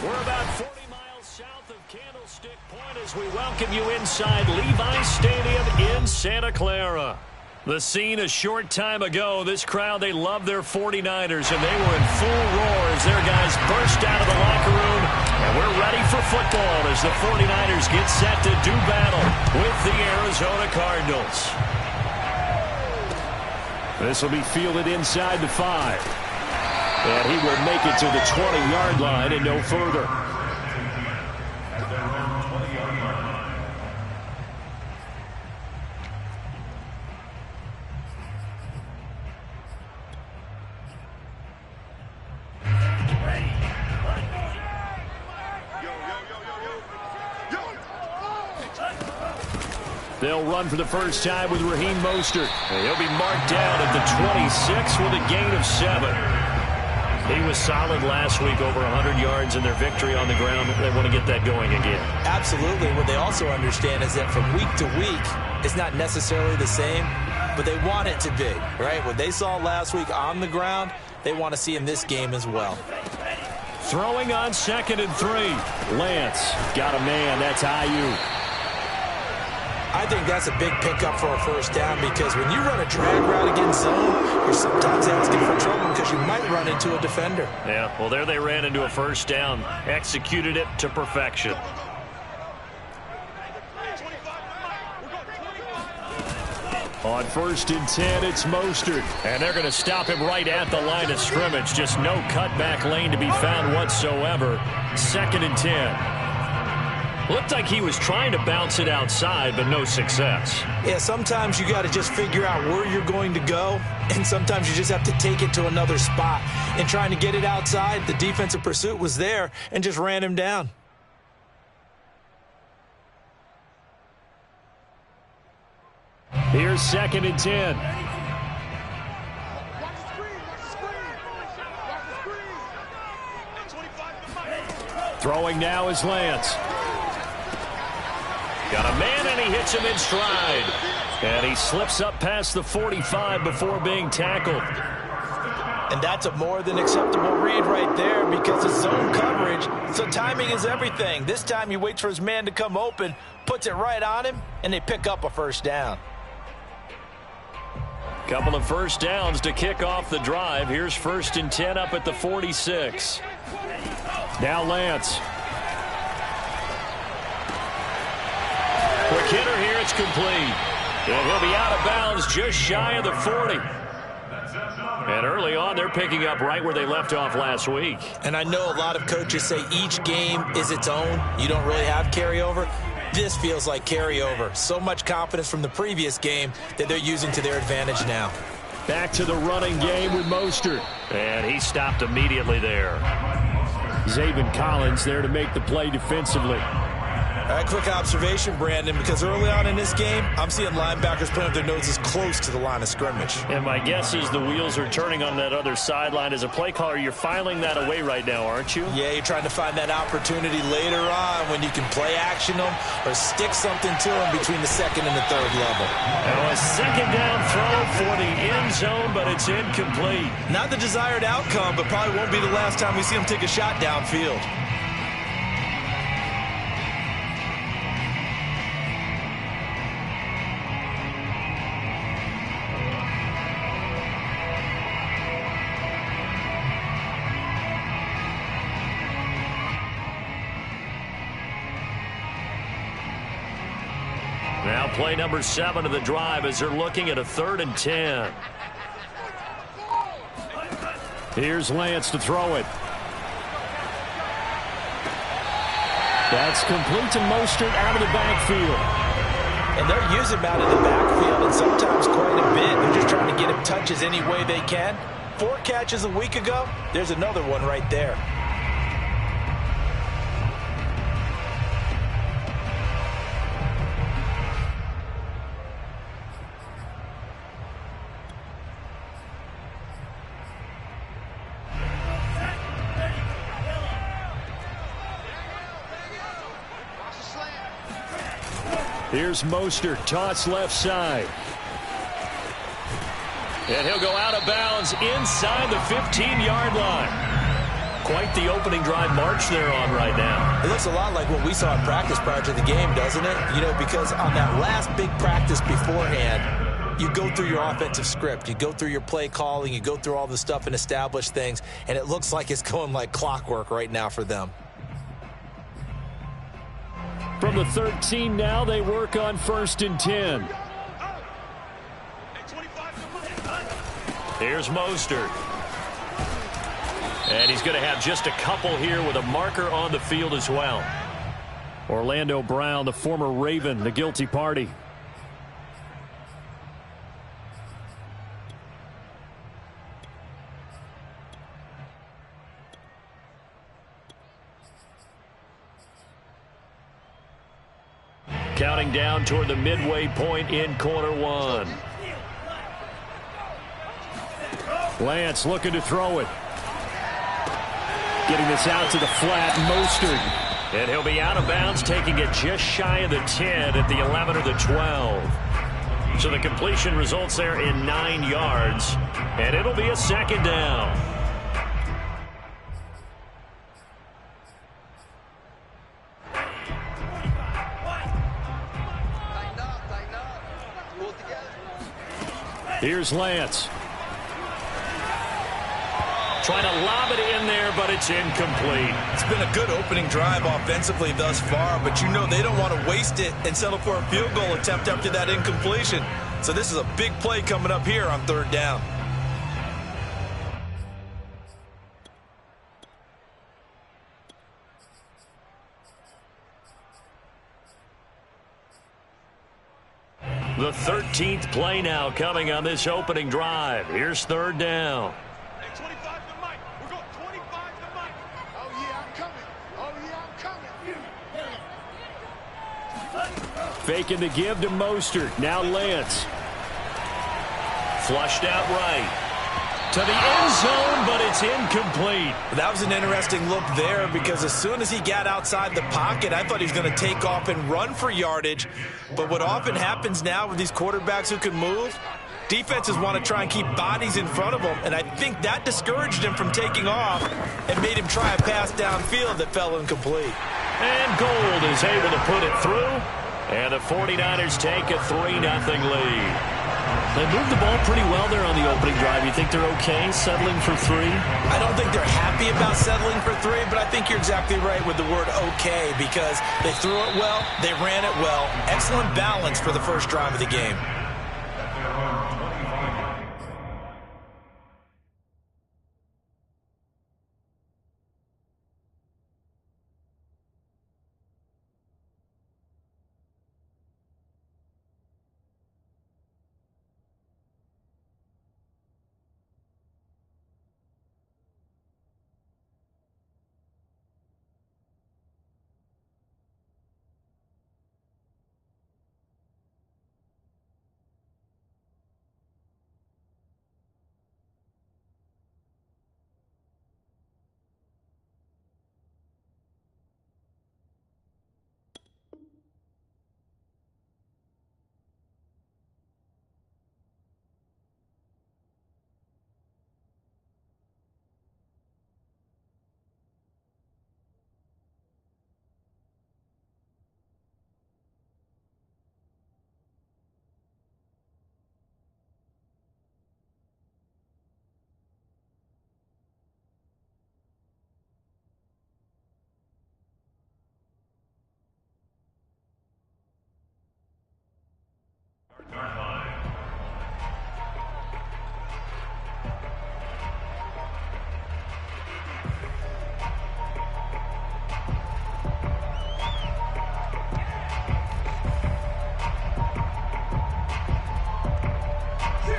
We're about 40 miles south of Candlestick Point as we welcome you inside Levi's Stadium in Santa Clara. The scene a short time ago, this crowd, they love their 49ers, and they were in full roar as their guys burst out of the locker room. And we're ready for football as the 49ers get set to do battle with the Arizona Cardinals. This will be fielded inside the 5. And he will make it to the 20-yard line and no further. They'll run for the first time with Raheem Mostert. And he'll be marked down at the 26 with a gain of 7. He was solid last week, over 100 yards in their victory on the ground. They want to get that going again. Absolutely. What they also understand is that from week to week, it's not necessarily the same, but they want it to be, right? What they saw last week on the ground, they want to see in this game as well. Throwing on 2nd and 3. Lance got a man. That's Aiyuk. I think that's a big pickup for a first down because when you run a drag route against zone, you're sometimes asking for trouble because you might run into a defender. Yeah, well, there they ran into a first down. Executed it to perfection. On 1st and 10, it's Mostert. And they're going to stop him right at the line of scrimmage. Just no cutback lane to be found whatsoever. 2nd and 10. Looked like he was trying to bounce it outside, but no success. Yeah, sometimes you got to just figure out where you're going to go, and sometimes you just have to take it to another spot. And trying to get it outside, the defensive pursuit was there and just ran him down. Here's 2nd and 10. Throwing now is Lance. Got a man, and he hits him in stride. And he slips up past the 45 before being tackled. And that's a more than acceptable read right there because it's zone coverage, so timing is everything. This time he waits for his man to come open, puts it right on him, and they pick up a first down. Couple of first downs to kick off the drive. Here's 1st and 10 up at the 46. Now Lance. Quick hitter here, it's complete. And he'll be out of bounds just shy of the 40. And early on, they're picking up right where they left off last week. And I know a lot of coaches say each game is its own. You don't really have carryover. This feels like carryover. So much confidence from the previous game that they're using to their advantage now. Back to the running game with Mostert. And he stopped immediately there. Zaven Collins there to make the play defensively. All right, quick observation, Brandon, because early on in this game, I'm seeing linebackers putting up their noses close to the line of scrimmage. And my guess is the wheels are turning on that other sideline. As a play caller, you're filing that away right now, aren't you? Yeah, you're trying to find that opportunity later on when you can play action them or stick something to them between the 2nd and the 3rd level. Now a 2nd down throw for the end zone, but it's incomplete. Not the desired outcome, but probably won't be the last time we see him take a shot downfield. Now play number 7 of the drive as they're looking at a 3rd and 10. Here's Lance to throw it. That's complete to Mostert out of the backfield. And they're using him out of the backfield and sometimes quite a bit. They're just trying to get him touches any way they can. 4 catches a week ago. There's another one right there. Here's Mostert, toss left side. And he'll go out of bounds inside the 15-yard line. Quite the opening drive march they're on right now. It looks a lot like what we saw in practice prior to the game, doesn't it? You know, because on that last big practice beforehand, you go through your offensive script. You go through your play calling. You go through all the stuff and establish things. And it looks like it's going like clockwork right now for them. From the 13 now, they work on 1st and 10. Here's Mostert. And he's going to have just a couple here with a marker on the field as well. Orlando Brown, the former Raven, the guilty party. Counting down toward the midway point in quarter one. Lance looking to throw it. Getting this out to the flat, Mostert. And he'll be out of bounds, taking it just shy of the 10 at the 11 or the 12. So the completion results there in 9 yards. And it'll be a 2nd down. Here's Lance. Trying to lob it in there, but it's incomplete. It's been a good opening drive offensively thus far, but you know they don't want to waste it and settle for a field goal attempt after that incompletion. So this is a big play coming up here on 3rd down. The 13th play now coming on this opening drive. Here's 3rd down. Faking the give to Mostert. Now Lance. Flushed out right. To the end zone, but it's incomplete. That was an interesting look there because as soon as he got outside the pocket, I thought he was going to take off and run for yardage. But what often happens now with these quarterbacks who can move, defenses want to try and keep bodies in front of them, and I think that discouraged him from taking off and made him try a pass downfield that fell incomplete. And Gould is able to put it through, and the 49ers take a 3-0 lead. They moved the ball pretty well there on the opening drive. You think they're okay settling for 3? I don't think they're happy about settling for 3, but I think you're exactly right with the word okay because they threw it well, they ran it well. Excellent balance for the first drive of the game.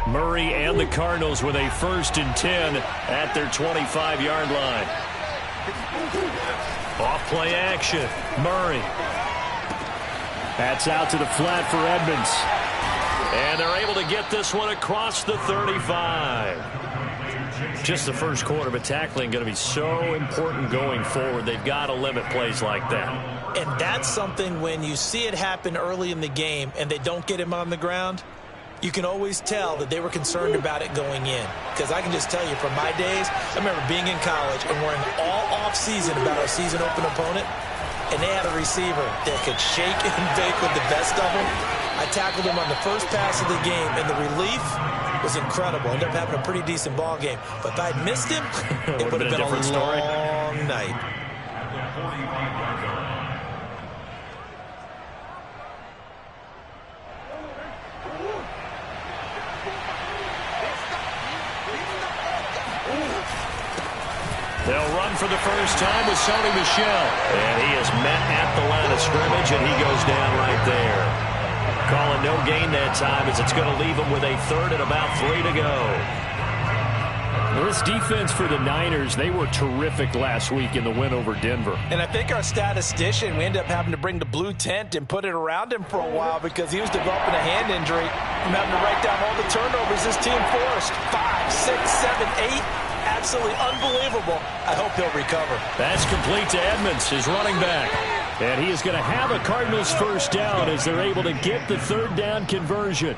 Murray and the Cardinals with a 1st and 10 at their 25-yard line. Off play action. Murray. That's out to the flat for Edmonds. And they're able to get this one across the 35. Just the first quarter, but tackling going to be so important going forward. They've got to limit plays like that. And that's something when you see it happen early in the game and they don't get him on the ground, you can always tell that they were concerned about it going in. Because I can just tell you from my days, I remember being in college and worrying all off-season about our season open opponent, and they had a receiver that could shake and bake with the best of them. I tackled him on the first pass of the game, and the relief was incredible. Ended up having a pretty decent ball game. But if I'd missed him, it would have been a long night. They'll run for the first time with Sony Michel. And he is met at the line of scrimmage, and he goes down right there. Calling no gain that time as it's going to leave him with a third and about 3 to go. Well, this defense for the Niners, they were terrific last week in the win over Denver. And I think our statistician, we ended up having to bring the blue tent and put it around him for a while because he was developing a hand injury from having to write down all the turnovers his team forced. 5, 6, 7, 8. Absolutely unbelievable. I hope he'll recover. That's complete to Edmonds, his running back. And he is going to have a Cardinals first down as they're able to get the third down conversion.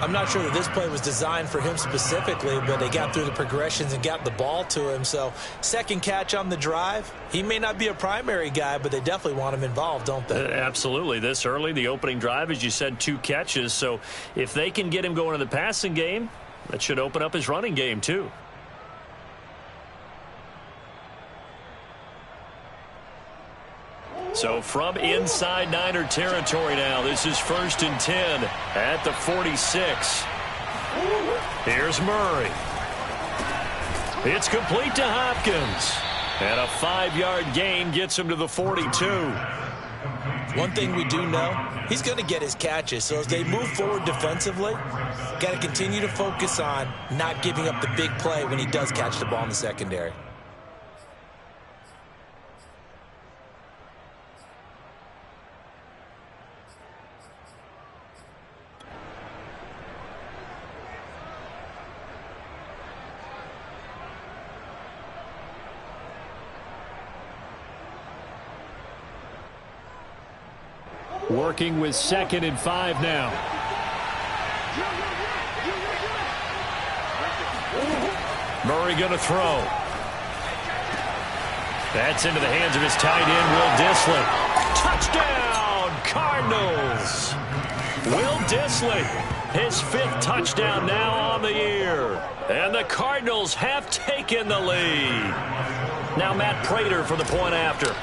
I'm not sure that this play was designed for him specifically, but they got through the progressions and got the ball to him. So second catch on the drive. He may not be a primary guy, but they definitely want him involved, don't they? Absolutely. This early, the opening drive, as you said, 2 catches. So if they can get him going in the passing game, that should open up his running game too. So from inside Niner territory now, this is 1st and 10 at the 46. Here's Murray. It's complete to Hopkins. And a 5-yard gain gets him to the 42. One thing we do know, he's going to get his catches. So as they move forward defensively, got to continue to focus on not giving up the big play when he does catch the ball in the secondary. Working with 2nd and 5 now. Murray going to throw. That's into the hands of his tight end, Will Dissly. Touchdown, Cardinals. Will Dissly, his 5th touchdown now on the year. And the Cardinals have taken the lead. Now Matt Prater for the point after.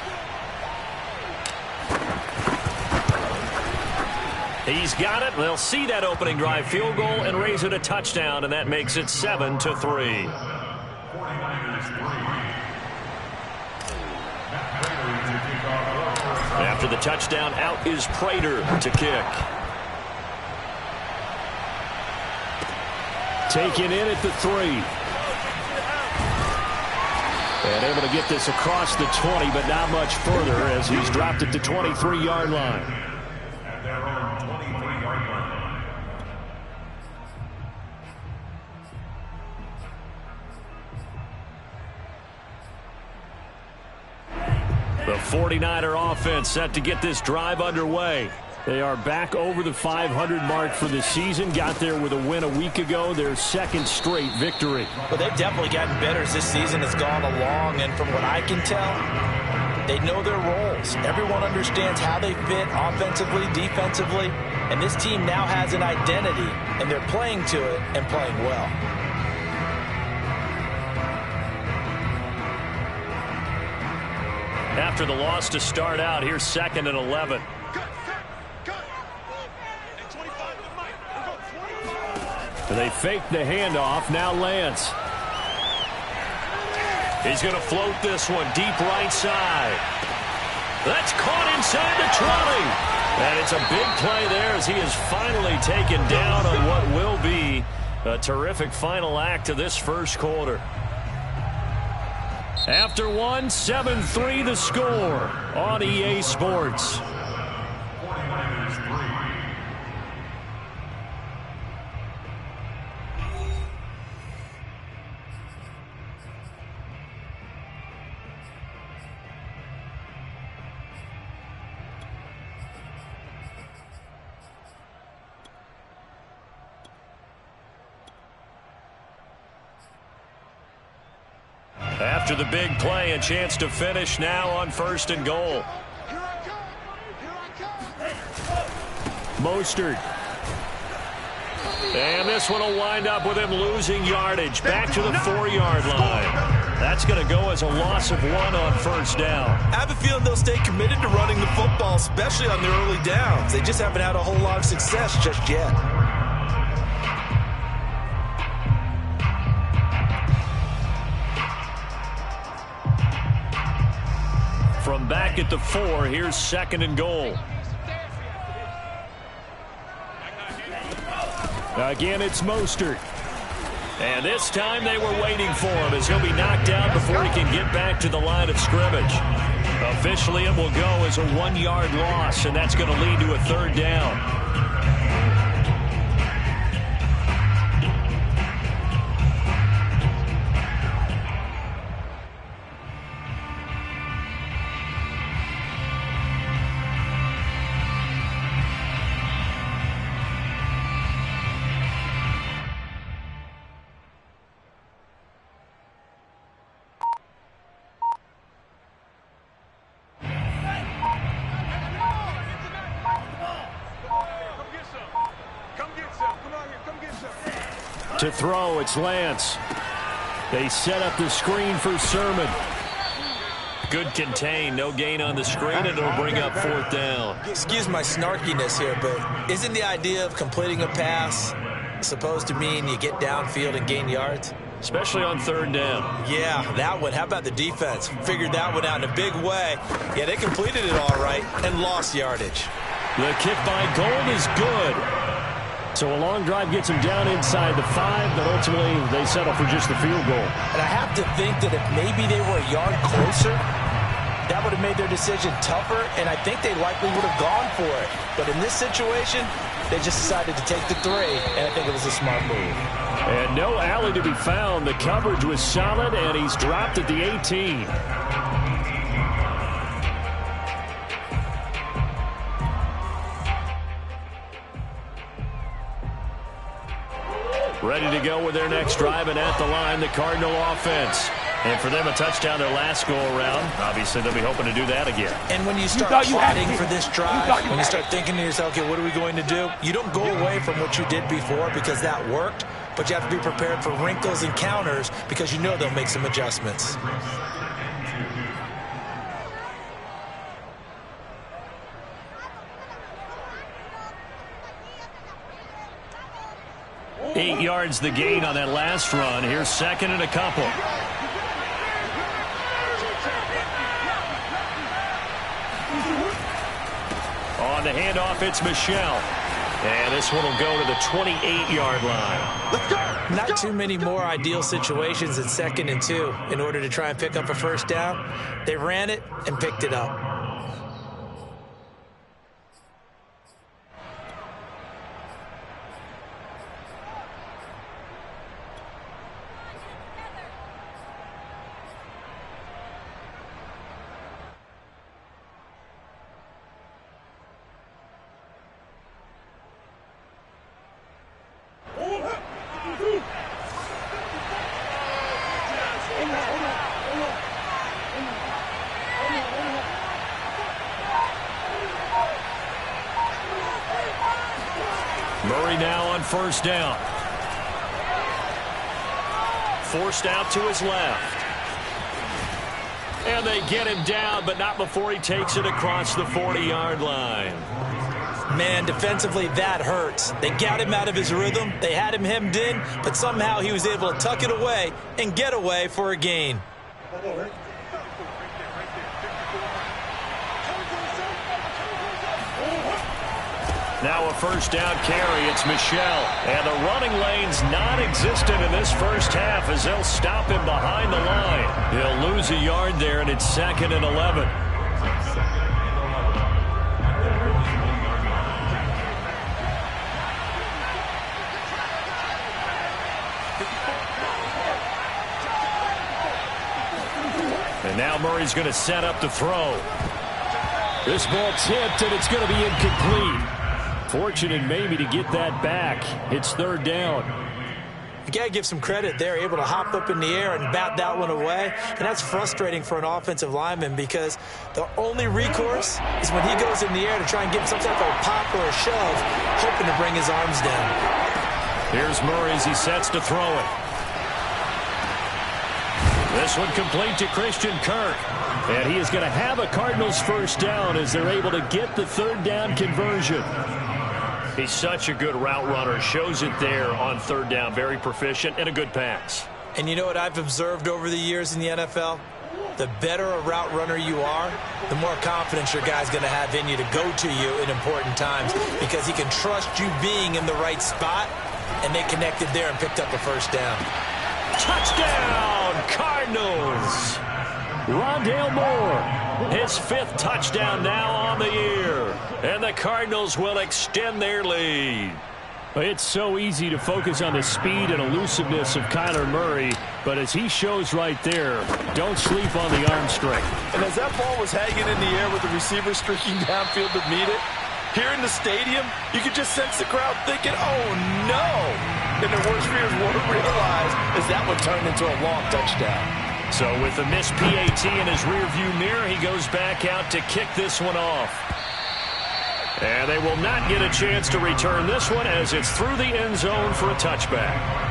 He's got it. They'll see that opening drive field goal and raise it a touchdown, and that makes it 7-3. After the touchdown, out is Prater to kick. Taken in at the 3. And able to get this across the 20, but not much further as he's dropped it to 23-yard line. The 49er offense set to get this drive underway. They are back over the 500 mark for the season. Got there with a win a week ago, their 2nd straight victory. Well, they've definitely gotten better as this season has gone along, and from what I can tell, they know their roles. Everyone understands how they fit offensively, defensively, and this team now has an identity, and they're playing to it and playing well. After the loss to start out, here's 2nd and 11. And they fake the handoff. Now Lance. He's going to float this one deep right side. That's caught inside the 20. And it's a big play there as he is finally taken down on what will be a terrific final act to this first quarter. After one, 7-3 the score on EA Sports. After the big play, a chance to finish now on 1st and goal. Mostert. And this one will wind up with him losing yardage back to the 4-yard line. That's going to go as a loss of 1 on 1st down. I have a feeling they'll stay committed to running the football, especially on their early downs. They just haven't had a whole lot of success just yet. From back at the 4, here's 2nd and goal. Again, it's Mostert. And this time they were waiting for him as he'll be knocked down before he can get back to the line of scrimmage. Officially, it will go as a 1-yard loss, and that's going to lead to a 3rd down. To throw, it's Lance. They set up the screen for Sermon. Good contain, no gain on the screen, and it'll bring up 4th down. Excuse my snarkiness here, but isn't the idea of completing a pass supposed to mean you get downfield and gain yards? Especially on 3rd down. Yeah, that one. How about the defense? Figured that one out in a big way. Yeah, they completed it all right and lost yardage. The kick by Gold is good. So a long drive gets him down inside the 5, but ultimately they settle for just the field goal. And I have to think that if maybe they were a yard closer, that would have made their decision tougher, and I think they likely would have gone for it. But in this situation, they just decided to take the 3, and I think it was a smart move. And no alley to be found. The coverage was solid, and he's dropped at the 18. Ready to go with their next drive, and at the line, the Cardinal offense. And for them, a touchdown their last go-around. Obviously, they'll be hoping to do that again. And when you start plotting for this drive, when you start thinking to yourself, okay, what are we going to do? You don't go away from what you did before because that worked, but you have to be prepared for wrinkles and counters because you know they'll make some adjustments. Eight yards the gain on that last run. Here's 2nd and a couple. On the handoff, it's Michel. And this one will go to the 28-yard line. Let's go. Not too many more ideal situations in 2nd and 2 in order to try and pick up a 1st down. They ran it and picked it up. Murray now on 1st down. Forced out to his left. And they get him down, but not before he takes it across the 40-yard line. Man, defensively, that hurts. They got him out of his rhythm. They had him hemmed in, but somehow he was able to tuck it away and get away for a gain. Now a 1st down carry. It's Michel. And the running lane's non-existent in this first half as they'll stop him behind the line. He'll lose a yard there, and it's 2nd and 11. And now Murray's going to set up the throw. This ball tipped, and it's going to be incomplete. Fortunate maybe to get that back. It's 3rd down. You got to give some credit. They're able to hop up in the air and bat that one away, and that's frustrating for an offensive lineman because the only recourse is when he goes in the air to try and get some type of a pop or a shove, hoping to bring his arms down. Here's Murray as he sets to throw it. This one complete to Christian Kirk. And he is going to have a Cardinals first down as they're able to get the third down conversion. He's such a good route runner. Shows it there on third down. Very proficient and a good pass. And you know what I've observed over the years in the NFL? The better a route runner you are, the more confidence your guy's going to have in you to go to you in important times because he can trust you being in the right spot, and they connected there and picked up a first down. Touchdown, Cardinals! Rondale Moore, his 5th touchdown now on the year. And the Cardinals will extend their lead. It's so easy to focus on the speed and elusiveness of Kyler Murray, but as he shows right there, don't sleep on the arm strength. And as that ball was hanging in the air with the receiver streaking downfield to meet it, here in the stadium, you could just sense the crowd thinking, oh no! And the worst fears won't realize as that one turned into a long touchdown. So with the missed PAT in his rearview mirror, he goes back out to kick this one off. And they will not get a chance to return this one as it's through the end zone for a touchback.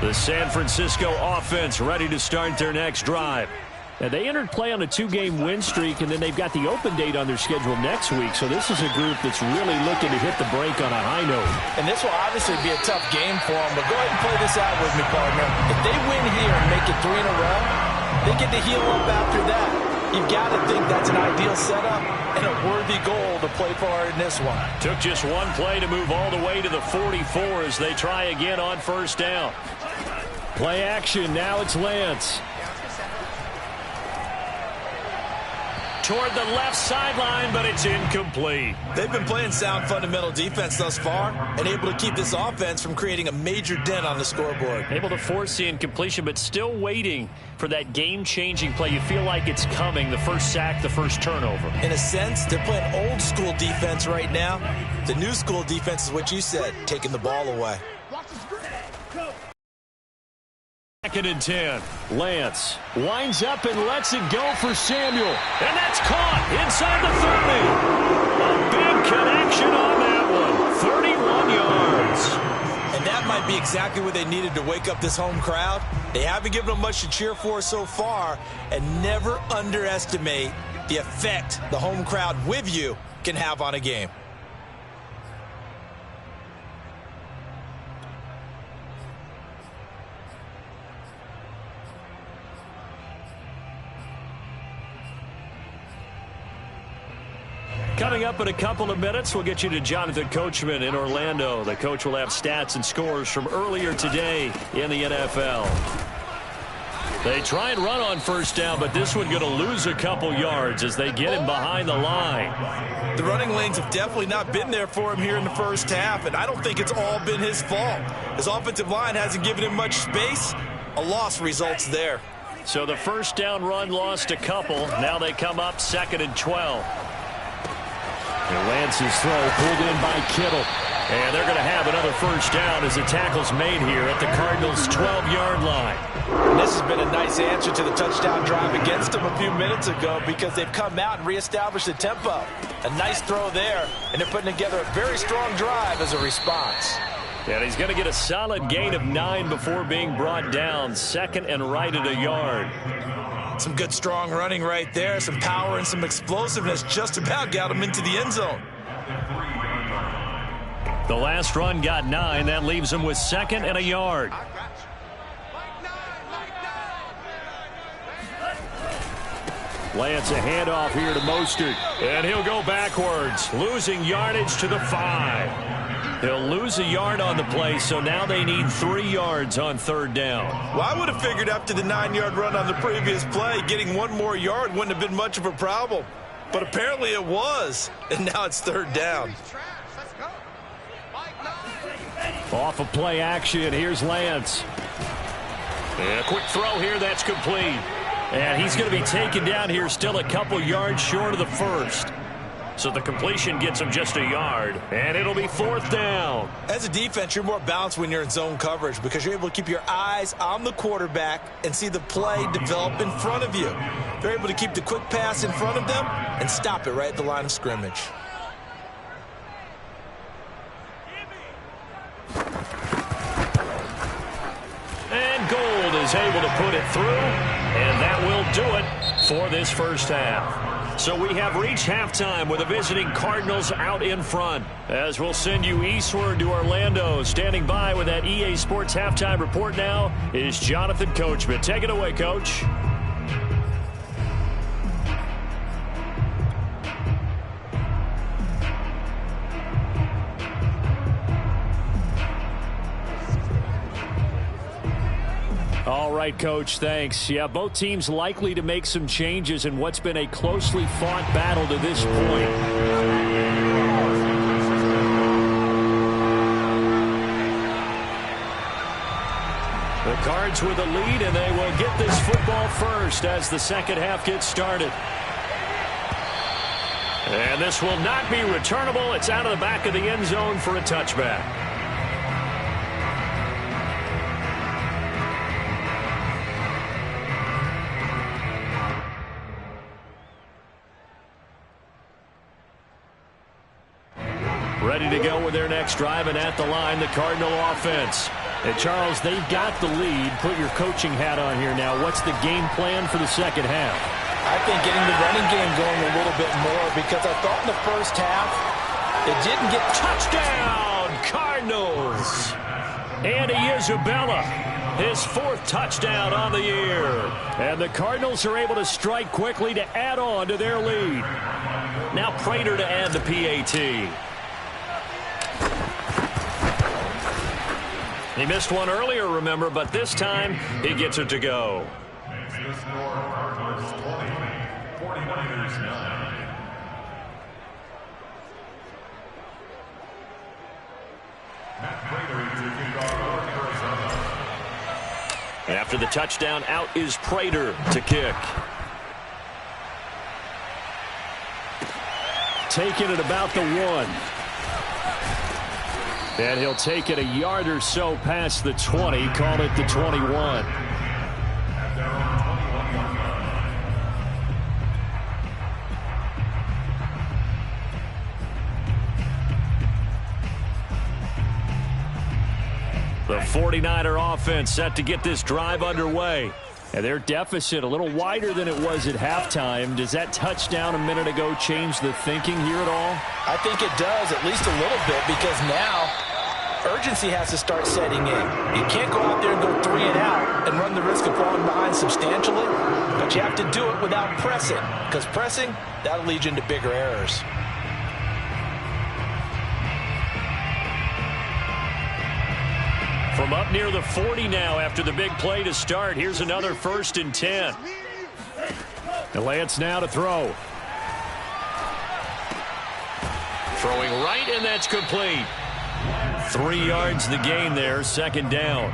The San Francisco offense ready to start their next drive. And they entered play on a 2-game win streak, and then they've got the open date on their schedule next week. So this is a group that's really looking to hit the break on a high note. And this will obviously be a tough game for them, but go ahead and play this out with me, partner. If they win here and make it 3 in a row, they get to heal up after that. You've got to think that's an ideal setup and a worthy goal to play for in this one. Took just one play to move all the way to the 44 as they try again on first down. Play action. Now it's Lance. Toward the left sideline, but it's incomplete. They've been playing sound fundamental defense thus far and able to keep this offense from creating a major dent on the scoreboard. Able to force the incompletion, but still waiting for that game-changing play. You feel like it's coming, the first sack, the first turnover. In a sense, they're playing old-school defense right now. The new-school defense is what you said, taking the ball away. 2nd and 10. Lance winds up and lets it go for Samuel. And that's caught inside the 30. A big connection on that one. 31 yards. And that might be exactly what they needed to wake up this home crowd. They haven't given them much to cheer for so far. And never underestimate the effect the home crowd with you can have on a game. Coming up in a couple of minutes, we'll get you to Jonathan Coachman in Orlando. The coach will have stats and scores from earlier today in the NFL. They try and run on first down, but this one going to lose a couple yards as they get him behind the line. The running lanes have definitely not been there for him here in the first half, and I don't think it's all been his fault. His offensive line hasn't given him much space. A loss results there. So the first down run lost a couple. Now they come up 2nd and 12. And Lance's throw pulled in by Kittle. And they're going to have another first down as the tackle's made here at the Cardinals' 12-yard line. And this has been a nice answer to the touchdown drive against them a few minutes ago because they've come out and reestablished the tempo. A nice throw there, and they're putting together a very strong drive as a response. And he's going to get a solid gain of 9 before being brought down. 2nd and right at a yard. Some good strong running right there. Some power and some explosiveness just about got him into the end zone. The last run got 9. That leaves him with 2nd and a yard. Lance a handoff here to Mostert. And he'll go backwards, losing yardage to the 5. He'll lose a yard on the play, so now they need 3 yards on third down. Well, I would have figured after the 9-yard run on the previous play, getting 1 more yard wouldn't have been much of a problem. but apparently it was, and now it's third down. Off of play action, here's Lance. And a quick throw here, that's complete. And he's going to be taken down here, still a couple yards short of the first. So the completion gets him just a yard, and it'll be fourth down. As a defense, you're more balanced when you're in zone coverage because you're able to keep your eyes on the quarterback and see the play develop in front of you. They're able to keep the quick pass in front of them and stop it right at the line of scrimmage. And Gould is able to put it through, and that will do it for this first half. So we have reached halftime with the visiting Cardinals out in front. As we'll send you eastward to Orlando. Standing by with that EA Sports halftime report now is Jonathan Coachman. Take it away, Coach. All right, Coach, thanks. Yeah, both teams likely to make some changes in what's been a closely fought battle to this point. The Cards with a lead, and they will get this football first as the second half gets started. And this will not be returnable. It's out of the back of the end zone for a touchback. Ready to go with their next drive, and at the line, the Cardinal offense. And Charles, they've got the lead. Put your coaching hat on here now. What's the game plan for the second half? I think getting the running game going a little bit more because I thought in the first half it didn't get touchdown, Cardinals. Andy Isabella, his fourth touchdown on the year. And the Cardinals are able to strike quickly to add on to their lead. Now Prater to add the PAT. He missed one earlier, remember, but this time he gets it to go. After the touchdown, out is Prater to kick. Taking it about the 1. And he'll take it a yard or so past the 20, call it the 21. The 49er offense set to get this drive underway. And their deficit a little wider than it was at halftime. Does that touchdown a minute ago change the thinking here at all? I think it does, at least a little bit, because now urgency has to start setting in. You can't go out there and go 3 and out and run the risk of falling behind substantially, but you have to do it without pressing, because pressing, that'll lead you into bigger errors. From up near the 40 now after the big play to start. Here's another 1st and 10. And Lance now to throw. Throwing right, and that's complete. 3 yards the gain there, second down.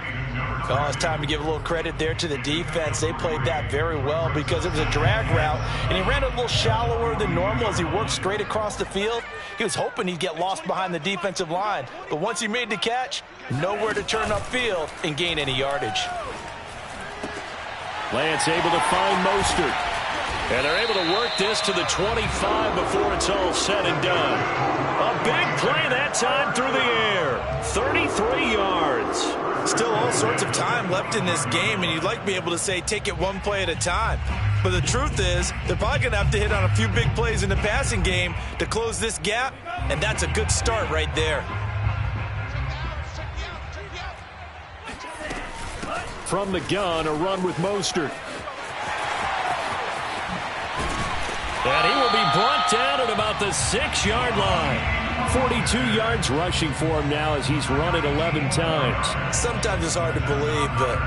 Oh, it's time to give a little credit there to the defense. They played that very well because it was a drag route, and he ran a little shallower than normal as he worked straight across the field. He was hoping he'd get lost behind the defensive line, but once he made the catch, nowhere to turn upfield and gain any yardage. Lance able to find Mostert. And they're able to work this to the 25 before it's all said and done. A big play that time through the air. 33 yards. Still all sorts of time left in this game, and you'd like to be able to say take it one play at a time. But the truth is, they're probably going to have to hit on a few big plays in the passing game to close this gap, and that's a good start right there. From the gun, a run with Mostert. And he will be brought down at about the 6-yard line. 42 yards rushing for him now as he's run it 11 times. Sometimes it's hard to believe, but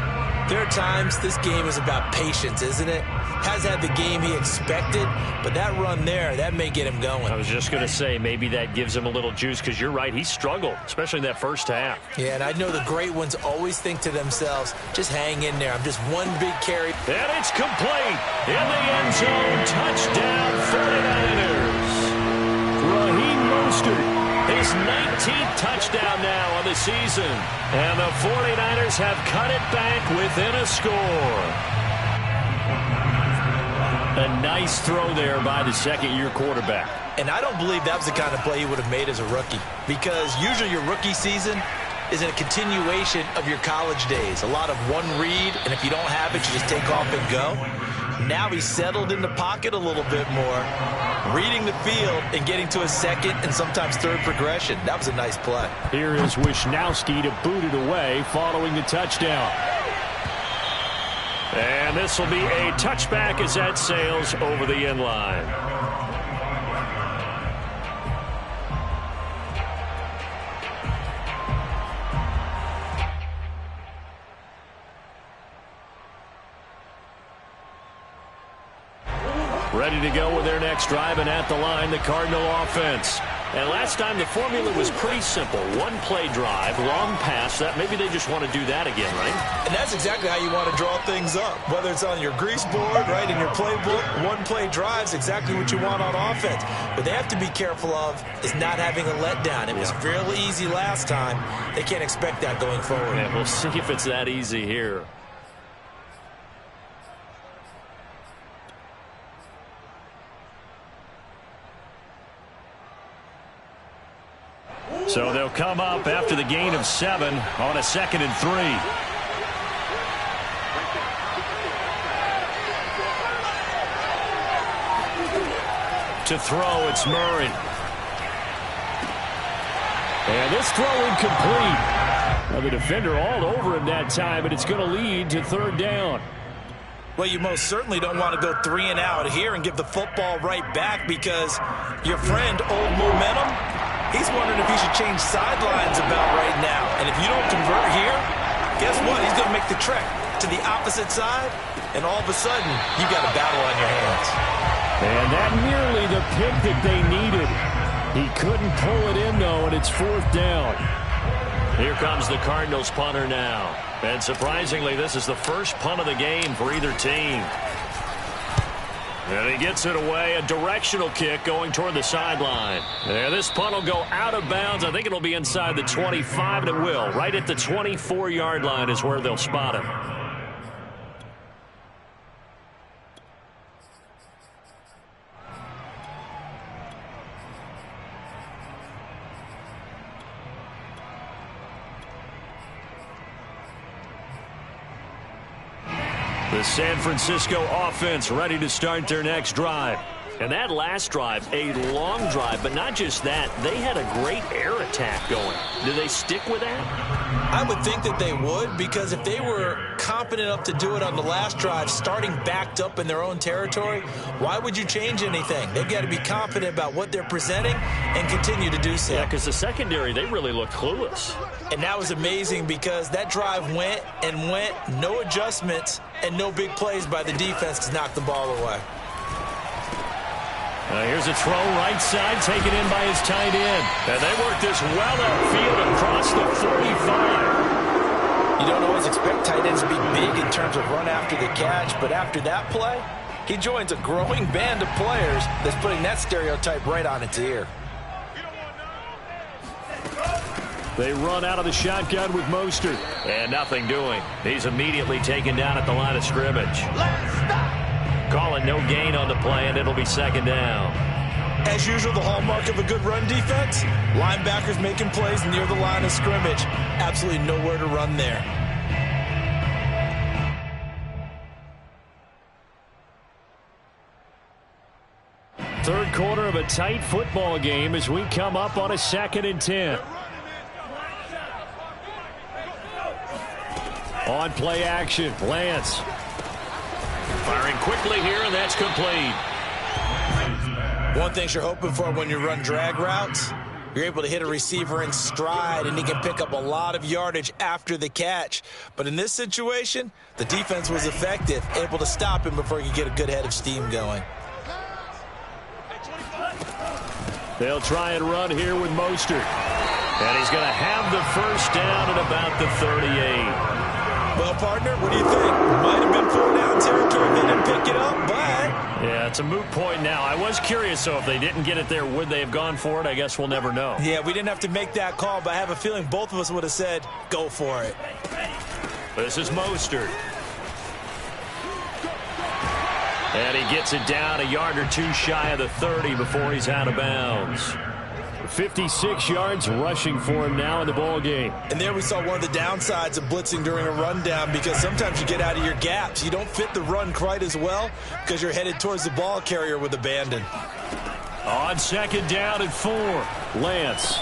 There are times this game is about patience, isn't it? Has had the game he expected, but that run there, that may get him going. I was just going to say, maybe that gives him a little juice, because you're right, he struggled, especially in that first half. Yeah, and I know the great ones always think to themselves, just hang in there. I'm just one big carry. And it's complete. In the end zone, touchdown 49ers. Raheem Mostert. His 19th touchdown now on the season. And the 49ers have cut it back within a score. A nice throw there by the second-year quarterback. And I don't believe that was the kind of play he would have made as a rookie, because usually your rookie season is a continuation of your college days. A lot of one read, and if you don't have it, you just take off and go. Now he's settled in the pocket a little bit more, reading the field and getting to a second and sometimes third progression. That was a nice play. Here is Wisnowski to boot it away following the touchdown. And this will be a touchback as that sails over the end line. Ready to go with their next drive, and at the line, the Cardinal offense. And last time, the formula was pretty simple. One-play drive, long pass. That maybe they just want to do that again, right? And that's exactly how you want to draw things up. Whether it's on your grease board, right, in your playbook, one-play drive is exactly what you want on offense. But they have to be careful of is not having a letdown. It was fairly easy last time. They can't expect that going forward. Yeah, we'll see if it's that easy here. So they'll come up after the gain of 7 on a 2nd and 3. To throw, it's Murray. And this throw incomplete. Now the defender all over him that time, but it's going to lead to 3rd down. Well, you most certainly don't want to go 3 and out here and give the football right back, because your friend, Old Momentum, he's wondering if he should change sidelines about right now. And if you don't convert here, guess what? He's going to make the trek to the opposite side, and all of a sudden, you got a battle on your hands. And that nearly the pick that they needed. He couldn't pull it in, though, and it's 4th down. Here comes the Cardinals punter now. And surprisingly, this is the first punt of the game for either team. And he gets it away, a directional kick going toward the sideline. And this punt will go out of bounds. I think it'll be inside the 25, and it will. Right at the 24-yard line is where they'll spot him. The San Francisco offense ready to start their next drive. And that last drive, a long drive, but not just that. They had a great air attack going. Do they stick with that? I would think that they would, because if they were confident enough to do it on the last drive, starting backed up in their own territory, why would you change anything? They've got to be confident about what they're presenting and continue to do so. Yeah, because the secondary, they really look clueless. And that was amazing, because that drive went and went, no adjustments, and no big plays by the defense to knock the ball away. Here's a throw right side, taken in by his tight end. And they work this well upfield across the 45. You don't always expect tight ends to be big in terms of run after the catch, but after that play, he joins a growing band of players that's putting that stereotype right on its ear. They run out of the shotgun with Mostert. And nothing doing. He's immediately taken down at the line of scrimmage. Calling no gain on the play, and it'll be 2nd down. As usual, the hallmark of a good run defense, linebackers making plays near the line of scrimmage. Absolutely nowhere to run there. Third quarter of a tight football game as we come up on a 2nd and 10. On play action, Lance. Firing quickly here, and that's complete. One thing you're hoping for when you run drag routes, You're able to hit a receiver in stride, and he can pick up a lot of yardage after the catch. But in this situation, the defense was effective, able to stop him before he could get a good head of steam going. They'll try and run here with Mostert. And he's going to have the first down at about the 38. Well, partner, what do you think? Might have been 4-down territory. They didn't pick it up, but... Yeah, it's a moot point now. I was curious, though, if they didn't get it there, would they have gone for it? I guess we'll never know. Yeah, we didn't have to make that call, but I have a feeling both of us would have said, go for it. This is Mostert. And he gets it down a yard or two shy of the 30 before he's out of bounds. 56 yards rushing for him now in the ball game. And there we saw one of the downsides of blitzing during a rundown, because sometimes you get out of your gaps. You don't fit the run quite as well because you're headed towards the ball carrier with abandon. On second down and 4, Lance.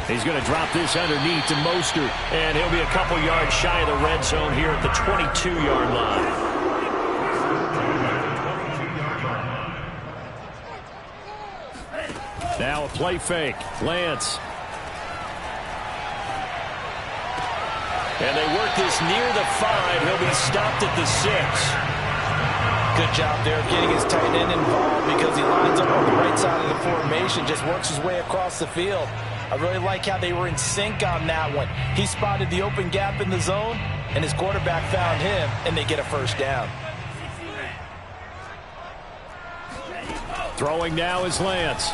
He's going to drop this underneath to Mostert, and he'll be a couple yards shy of the red zone here at the 22-yard line. Now a play fake. Lance. And they work this near the 5. He'll be stopped at the 6. Good job there of getting his tight end involved, because he lines up on the right side of the formation, just works his way across the field. I really like how they were in sync on that one. He spotted the open gap in the zone, and his quarterback found him, and they get a first down. Throwing now is Lance.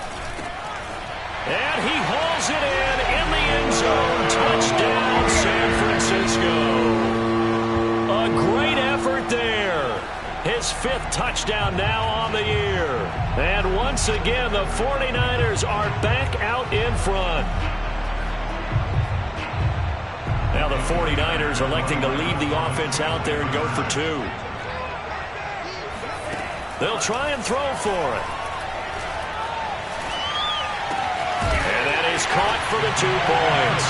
And he hauls it in the end zone. Touchdown, San Francisco. A great effort there. His 5th touchdown now on the year. And once again, the 49ers are back out in front. Now the 49ers electing to leave the offense out there and go for 2. They'll try and throw for it. Caught for the 2 points.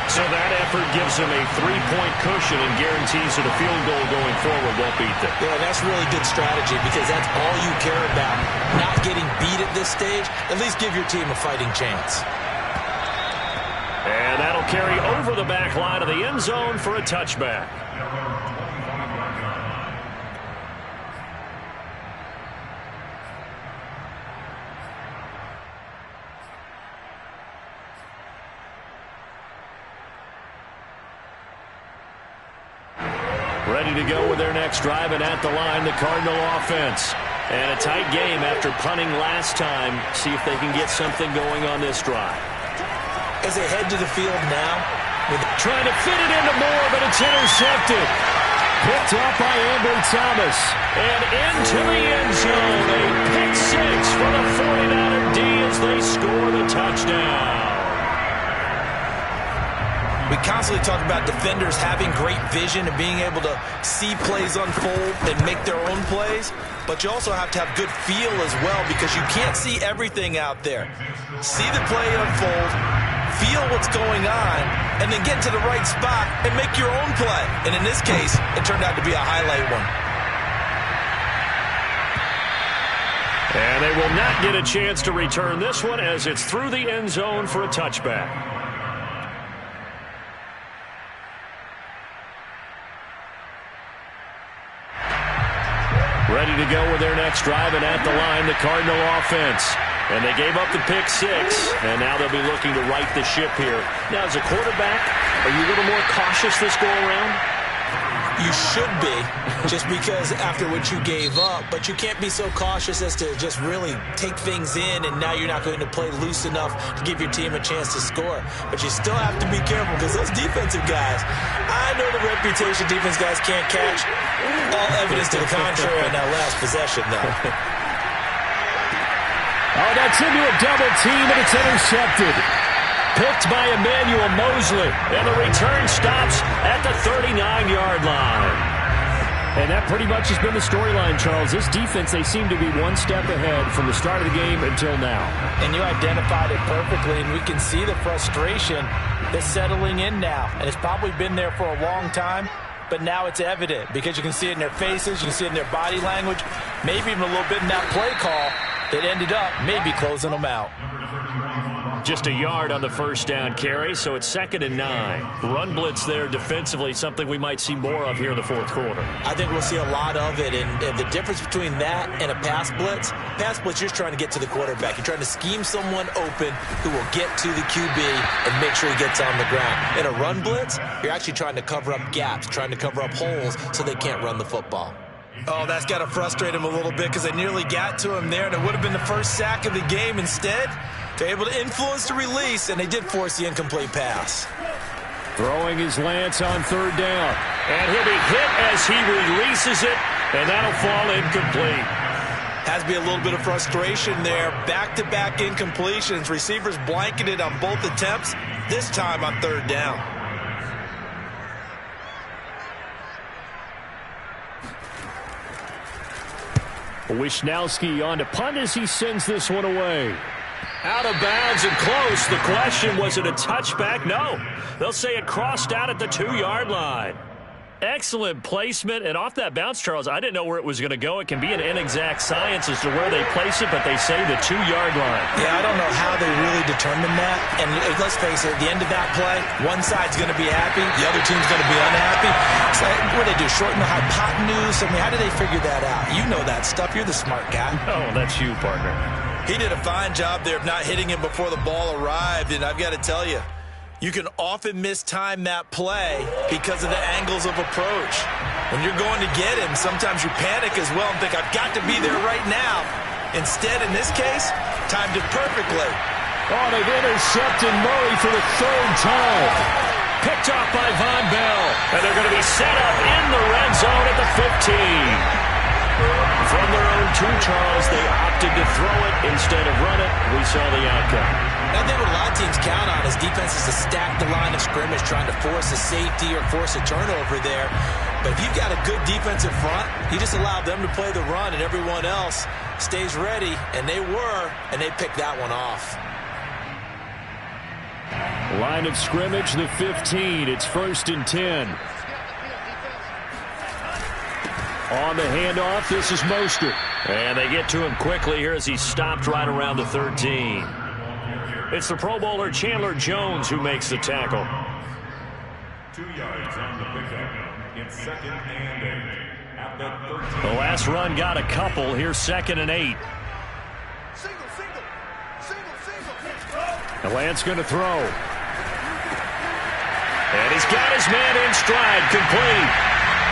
So that effort gives him a 3-point cushion and guarantees that a field goal going forward won't beat them. Yeah, that's really good strategy, because that's all you care about. Not getting beat at this stage. At least give your team a fighting chance. And that'll carry over the back line of the end zone for a touchback. Ready to go with their next drive, and at the line, the Cardinal offense. And a tight game after punting last time. See if they can get something going on this drive. As they head to the field now, trying to fit it into Moore, but it's intercepted. Picked off by Ambry Thomas. And into the end zone. A pick 6 for the 49er D as they score the touchdown. We constantly talk about defenders having great vision and being able to see plays unfold and make their own plays, but you also have to have good feel as well, because you can't see everything out there. See the play unfold, feel what's going on, and then get to the right spot and make your own play. And in this case, it turned out to be a highlight one. And they will not get a chance to return this one, as it's through the end zone for a touchback. Ready to go with their next drive, and at the line, the Cardinal offense. And they gave up the pick 6, and now they'll be looking to right the ship here. Now, as a quarterback, are you a little more cautious this go-around? You should be, just because after what you gave up, but you can't be so cautious as to just really take things in, and now you're not going to play loose enough to give your team a chance to score. But you still have to be careful, because those defensive guys, I know the reputation defense guys can't catch. All evidence to the contrary on that last possession, though. Oh, that's into a double team, and it's intercepted. Picked by Emmanuel Mosley, and the return stops at the 39-yard line. And that pretty much has been the storyline, Charles. This defense, they seem to be one step ahead from the start of the game until now. And you identified it perfectly, and we can see the frustration that's settling in now. And it's probably been there for a long time, but now it's evident, because you can see it in their faces, you can see it in their body language, maybe even a little bit in that play call. that ended up maybe closing them out. Just a yard on the first down carry, so it's 2nd and 9. Run blitz there defensively, something we might see more of here in the fourth quarter. I think we'll see a lot of it, and the difference between that and a pass blitz, you're just trying to get to the quarterback. You're trying to scheme someone open who will get to the QB and make sure he gets on the ground. In a run blitz, you're actually trying to cover up gaps, trying to cover up holes so they can't run the football. Oh, that's got to frustrate him a little bit because they nearly got to him there, and it would have been the first sack of the game. Instead, they're able to influence the release, and they did force the incomplete pass. Throwing his Lance on 3rd down. And he'll be hit as he releases it, and that'll fall incomplete. Has to be a little bit of frustration there. Back-to-back incompletions. Receivers blanketed on both attempts, this time on 3rd down. Wishnowski on to punt as he sends this one away. Out of bounds and close. The question, was it a touchback? No. They'll say it crossed out at the 2-yard line. Excellent placement, and off that bounce, Charles, I didn't know where it was going to go. It can be an inexact science as to where they place it, but they say the 2-yard line. Yeah, I don't know how they really determined that. And let's face it, at the end of that play, one side's going to be happy, the other team's going to be unhappy. So what do they do, shorten the hypotenuse? I mean, how do they figure that out? You know that stuff. You're the smart guy. Oh, that's you, partner. He did a fine job there of not hitting him before the ball arrived, and I've got to tell you, you can often mistime that play because of the angles of approach. When you're going to get him, sometimes you panic as well and think, I've got to be there right now. Instead, in this case, timed it perfectly. Oh, they've intercepted Murray for the 3rd time. Picked off by Von Bell. And they're going to be set up in the red zone at the 15. From their own 2, Charles, they opted to throw it instead of run it. We saw the outcome. I think what a lot of teams count on is defenses to stack the line of scrimmage, trying to force a safety or force a turnover there. But if you've got a good defensive front, you just allow them to play the run and everyone else stays ready, and they were, and they picked that one off. Line of scrimmage, the 15. It's 1st and 10. On the handoff, this is Mostert. And they get to him quickly here as he's stopped right around the 13. It's the Pro Bowler Chandler Jones who makes the tackle. 2 yards on the pickup. It's 2nd and 8. At the 13. The last run got a couple. Here's 2nd and 8. The Lance going to throw. And he's got his man in stride. Complete.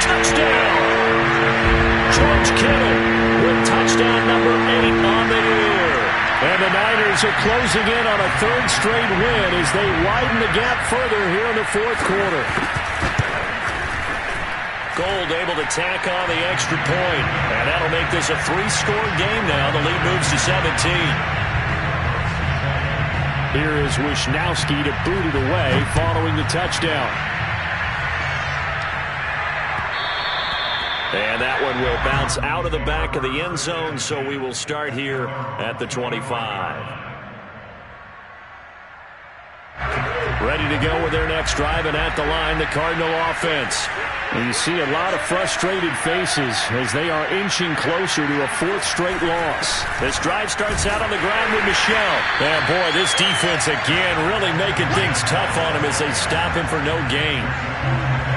Touchdown. George Kittle with touchdown number 8 on the year. And the Niners are closing in on a 3rd straight win as they widen the gap further here in the 4th quarter. Gold able to tack on the extra point. And that'll make this a 3-score game now. The lead moves to 17. Here is Wishnowski to boot it away following the touchdown. And that one will bounce out of the back of the end zone, so we will start here at the 25. Ready to go with their next drive, and at the line, the Cardinal offense. And you see a lot of frustrated faces as they are inching closer to a 4th straight loss. This drive starts out on the ground with Michel. And boy, this defense again really making things tough on him as they stop him for no gain.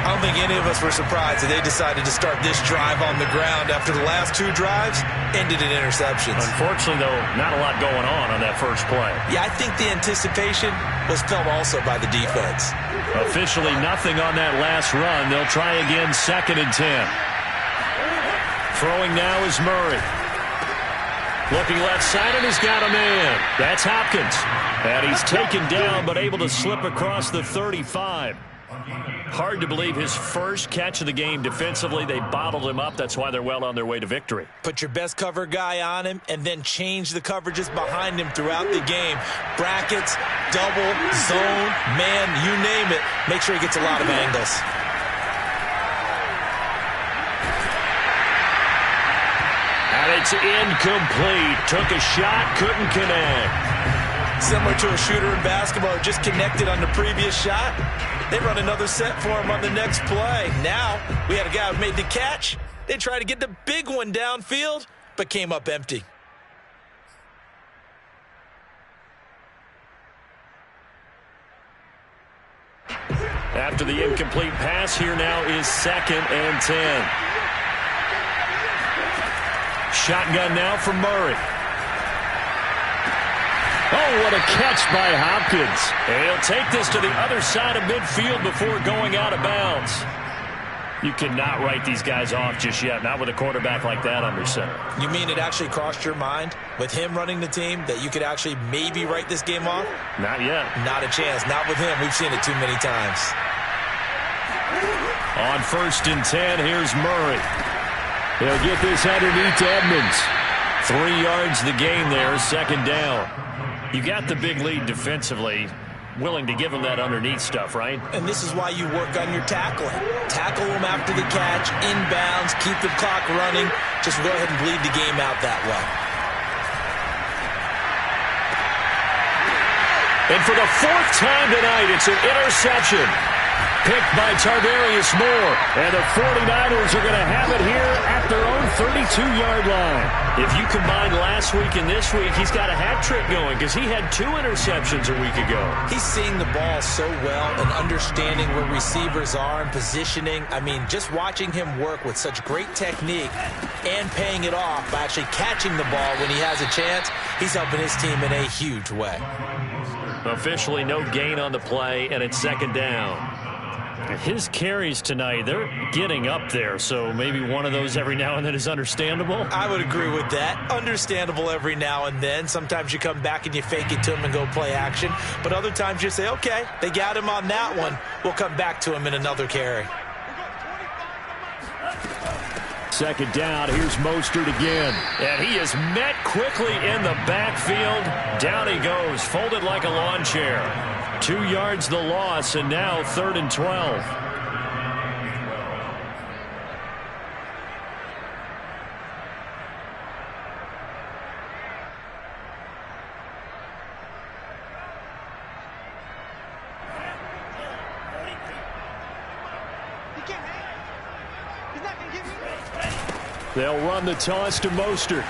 I don't think any of us were surprised that they decided to start this drive on the ground after the last 2 drives ended in interceptions. Unfortunately, though, not a lot going on that first play. Yeah, I think the anticipation was felt also by the defense. Officially nothing on that last run. They'll try again 2nd and 10. Throwing now is Murray. Looking left side, and he's got a man. That's Hopkins. And he's taken down, but able to slip across the 35. Hard to believe his first catch of the game defensively. They bottled him up. That's why they're well on their way to victory. Put your best cover guy on him and then change the coverages behind him throughout the game. Brackets, double, zone, man, you name it. Make sure he gets a lot of angles. And it's incomplete. Took a shot, couldn't connect. Similar to a shooter in basketball who just connected on the previous shot. They run another set for him on the next play. Now, we had a guy who made the catch. They tried to get the big one downfield, but came up empty. After the incomplete pass, here now is 2nd and 10. Shotgun now for Murray. Oh, what a catch by Hopkins. And he'll take this to the other side of midfield before going out of bounds. You cannot write these guys off just yet, not with a quarterback like that under center. You mean it actually crossed your mind with him running the team that you could actually maybe write this game off? Not yet. Not a chance. Not with him. We've seen it too many times. On 1st and 10, here's Murray. He'll get this underneath to Edmonds. 3 yards the gain there, 2nd down. You got the big lead defensively. Willing to give him that underneath stuff, right? And this is why you work on your tackling. Tackle him after the catch, inbounds, keep the clock running. Just go ahead and bleed the game out that way. And for the 4th time tonight, it's an interception. Picked by Tarvarius Moore. And the 49ers are going to have it here at their own 32-yard line. If you combine last week and this week, he's got a hat trick going because he had 2 interceptions a week ago. He's seeing the ball so well and understanding where receivers are and positioning. I mean, just watching him work with such great technique and paying it off by actually catching the ball when he has a chance, he's helping his team in a huge way. Officially no gain on the play, and it's 2nd down. His carries tonight, they're getting up there, so maybe one of those every now and then is understandable. I would agree with that. Understandable every now and then. Sometimes you come back and you fake it to him and go play action. But other times you say, okay, they got him on that one. We'll come back to him in another carry. 2nd down, here's Mostert again. And he is met quickly in the backfield. Down he goes, folded like a lawn chair. 2 yards the loss, and now 3rd and 12. They'll run the toss to Mostert.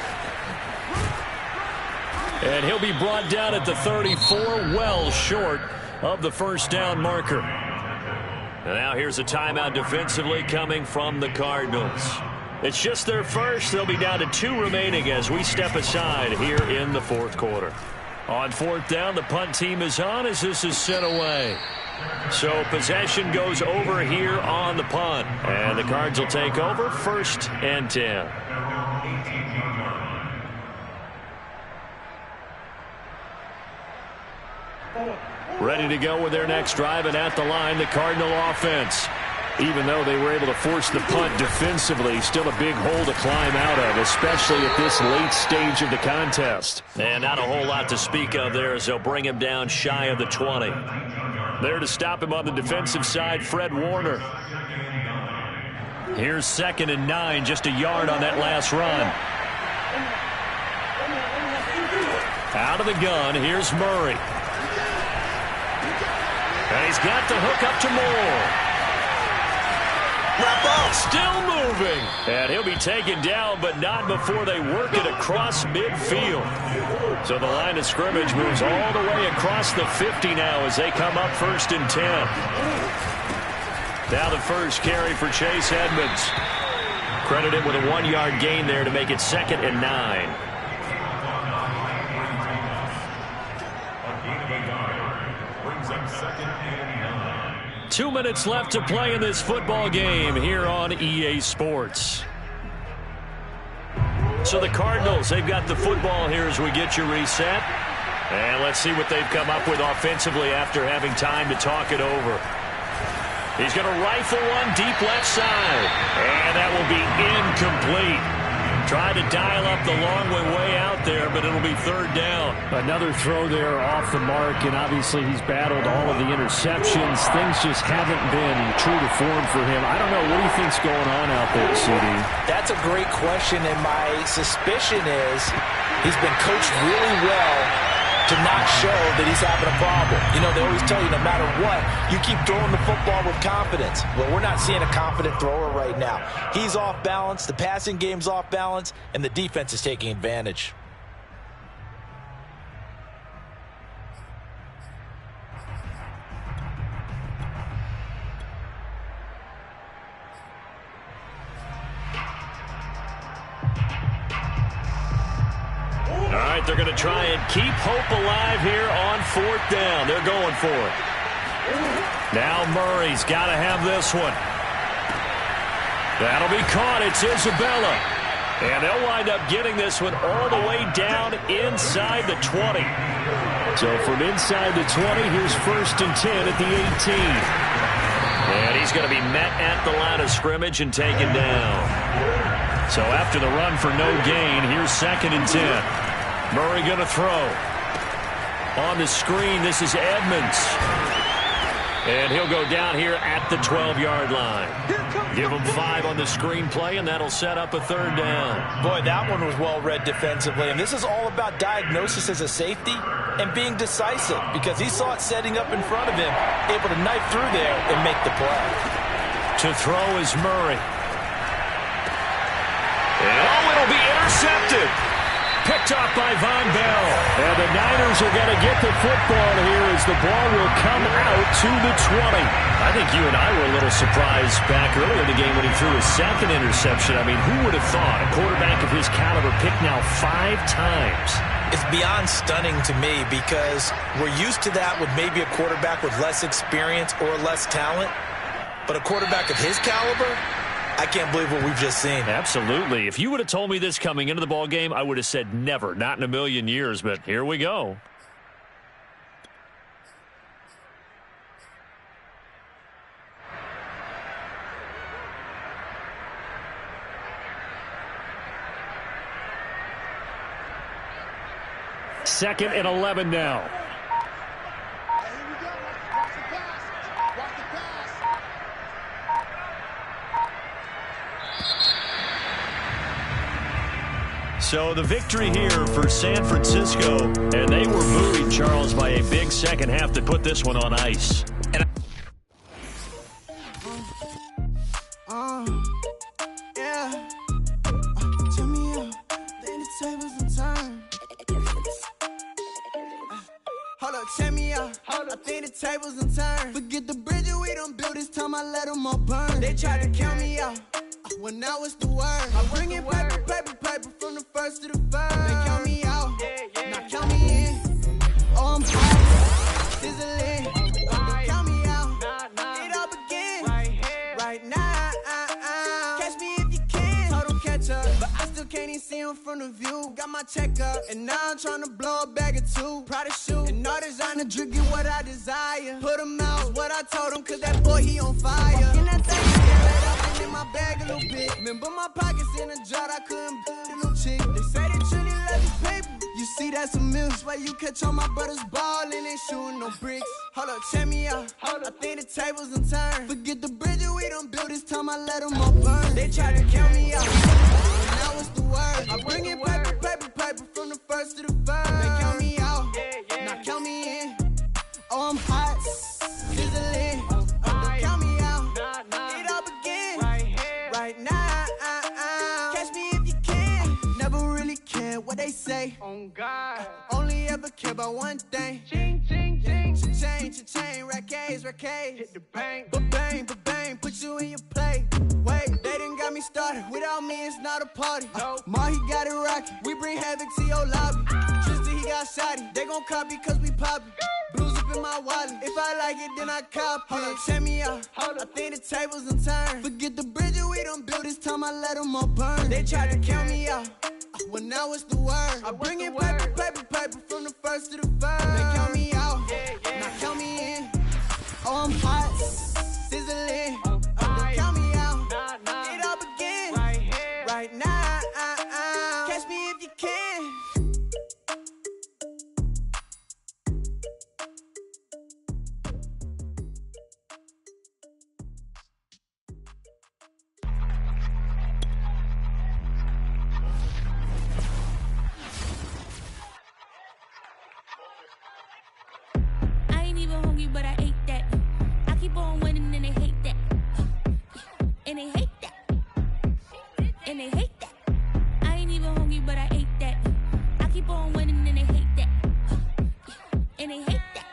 And he'll be brought down at the 34, well short of the 1st down marker. And now here's a timeout defensively coming from the Cardinals. It's just their first. They'll be down to 2 remaining as we step aside here in the 4th quarter. On 4th down, the punt team is on as this is sent away. So possession goes over here on the punt. And the Cards will take over 1st and 10. Ready to go with their next drive, and at the line, the Cardinal offense. Even though they were able to force the punt defensively, still a big hole to climb out of, especially at this late stage of the contest. And not a whole lot to speak of there as they'll bring him down shy of the 20. There to stop him on the defensive side, Fred Warner. Here's 2nd and 9, just a yard on that last run. Out of the gun, here's Murray. And he's got the hook up to Moore. Wrap up. Still moving. And he'll be taken down, but not before they work it across midfield. So the line of scrimmage moves all the way across the 50 now as they come up 1st and 10. Now the first carry for Chase Edmonds. Credited with a 1-yard gain there to make it 2nd and 9. 2 minutes left to play in this football game here on EA Sports. So the Cardinals, they've got the football here as we get you reset. And let's see what they've come up with offensively after having time to talk it over. He's going to rifle one deep left side. And that will be incomplete. Tried to dial up the long way out there, but it'll be 3rd down. Another throw there off the mark, and obviously he's battled all of the interceptions. Things just haven't been true to form for him. I don't know. What do you think's going on out there, CD? That's a great question, and my suspicion is he's been coached really well to not show that he's having a problem. You know, they always tell you no matter what, you keep throwing the football with confidence. Well, we're not seeing a confident thrower right now. He's off balance, the passing game's off balance, and the defense is taking advantage. right, they're going to try and keep hope alive here on 4th down. They're going for it. Now Murray's got to have this one. That'll be caught. It's Isabella. And they'll wind up getting this one all the way down inside the 20. So from inside the 20, here's 1st and 10 at the 18. And he's going to be met at the line of scrimmage and taken down. So after the run for no gain, here's 2nd and 10. Murray going to throw. On the screen, this is Edmonds. And he'll go down here at the 12-yard line. Give him 5 on the screen play, and that'll set up a 3rd down. Boy, that one was well read defensively. And this is all about diagnosis as a safety and being decisive, because he saw it setting up in front of him, able to knife through there and make the play. To throw is Murray. And it'll be intercepted. Picked off by Von Bell. And the Niners are going to get the football here as the ball will come out to the 20. I think you and I were a little surprised back earlier in the game when he threw his 2nd interception. I mean, who would have thought a quarterback of his caliber picked now 5 times? It's beyond stunning to me, because we're used to that with maybe a quarterback with less experience or less talent. But a quarterback of his caliber, I can't believe what we've just seen. Absolutely. If you would have told me this coming into the ball game, I would have said never, not in a million years, but here we go. Second and 11 now. So the victory here for San Francisco, and they were buoyed, Charles, by a big second half that put this one on ice. Tables and turn. Forget the bridge we don't build, this time I let them all burn. They tried to count me out, well now it's the word. I bring it paper from the first to the third. They count me out, now count me in. Oh, I'm hot, sizzling. They count me out, it all begin right now. Catch me if you can, total catch up, but I still can't even see him from the view. Got my check up, and now I'm trying to blow a bag or 2. Proud of shoe, and all designer drip, get what I desire. Put him out, what I told him, cause that boy, he on fire. Walking that thing, right up and in my bag a little bit. Remember my pockets in a jar, I couldn't build a little chick. They say they truly love this paper. You see, that's a miss. Why you catch all my brothers ballin', ain't shooting no bricks. Hold up, check me out. I think the tables and turn. Forget the bridge we don't build, this time I let them all burn. They tried to count me out, and now it's the word. I bring it paper from the first to the third. They count me out, now count me in. Oh, I'm hot, sizzling. They count me out, it all begin right now. Catch me if you can. Never really care what they say. Oh God, only ever care about one thing. Ching, ching, ching. Cha-ching, rackets. Hit the bank, ba-bang, put you in your play. Wait, they done got me started. Without me, it's not a party. Ma, he got it rockin'. We bring havoc to your lobby. Tristan, he got shotty. They gon' copy cause we poppin'. Blues up in my wallet. If I like it, then I cop it. Hold up, check me out. I think the tables and turn. Forget the bridge we don't build, this time I let them all burn. They tried to count me out, well now it's the word. I bring it paper from the first to the third. They count me out, now count me in. Oh, I'm hot, sizzling. They count me out, it all begin right now. Catch me if you can. But I ate that. I keep on winning and they hate that. And they hate that. And they hate that. I ain't even hungry, but I ate that. I keep on winning and they hate that. And they hate that.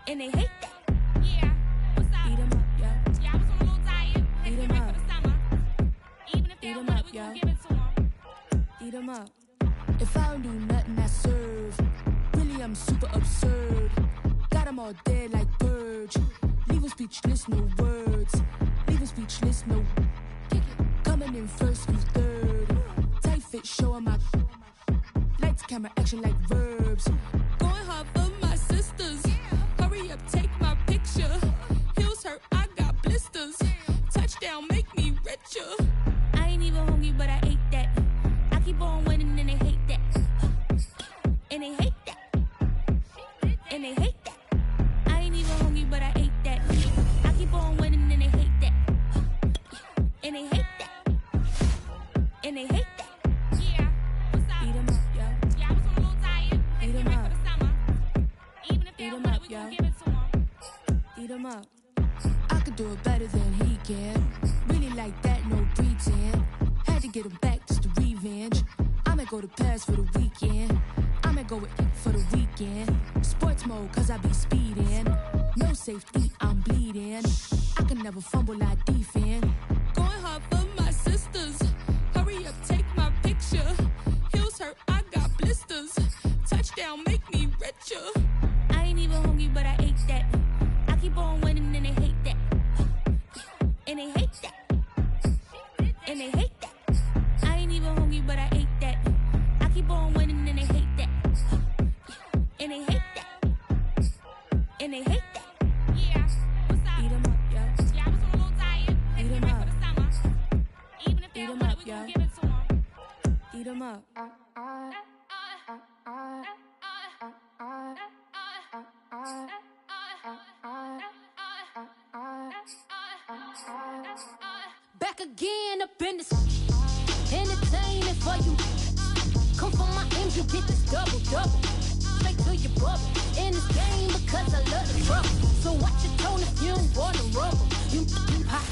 And they hate that. Yeah. What's up? Eat 'em up, yo. Yeah, I was on a little diet. Let's Eat 'em get ready up. for the summer. Even if they Eat don't 'em want up, it, we yo. gon' give it to them. Eat 'em up. If I don't do nothing, I serve. Really, I'm super absurd. Got them all dead like Purge. Leave 'em speechless, no words. Leave 'em speechless, no. Coming in first, who's third? Tight fit, showing my. Lights, camera, action like verbs. Going hard for my sisters. Hurry up, take my picture. Heels hurt, I got blisters. Touchdown, make me richer. I ain't even hungry, but I ate that. I keep on winning and they hate that. And they hate that. And they hate that. I ain't even hungry, but I ate that. I keep on winning and they hate that. And they hate that. And they hate that. Yeah, what's up? Eat 'em up, yo. Yeah, I was on a little diet. Eat 'em Get ready up. for the summer. Even if they Eat don't 'em want up, it, we yo. gon' give it to them. Eat 'em up. I could do it better than he can. Really like that, no pretend. Had to get him back just to revenge. I'ma go to Paris for the weekend. I'ma go with for the weekend. Sports mode, cause I be speeding. No safety, I'm bleeding. I can never fumble, I defend. Going hard for my sisters. Hurry up, take my picture. Heels hurt, I got blisters. Touchdown, make me richer. I ain't even hungry, but I ate that. I keep on winning and they hate that. And they hate that. And they hate that. I ain't even hungry, but I ate that. I keep on winning and they hate that. And they hate that. And they hate that. Yeah, what's up? Eat 'em up, yo. Yeah, I was on a little diet. Eat 'em Get ready up. for the summer. Even if they Eat don't 'em want up, it, we yo. gon' give it to them. Eat 'em up. Back again up in this entertaining for you. Come for my ends, you get this double. Straight to your bubble. In this game because I love the trouble. So watch your tone if you don't wanna rumble. You pop.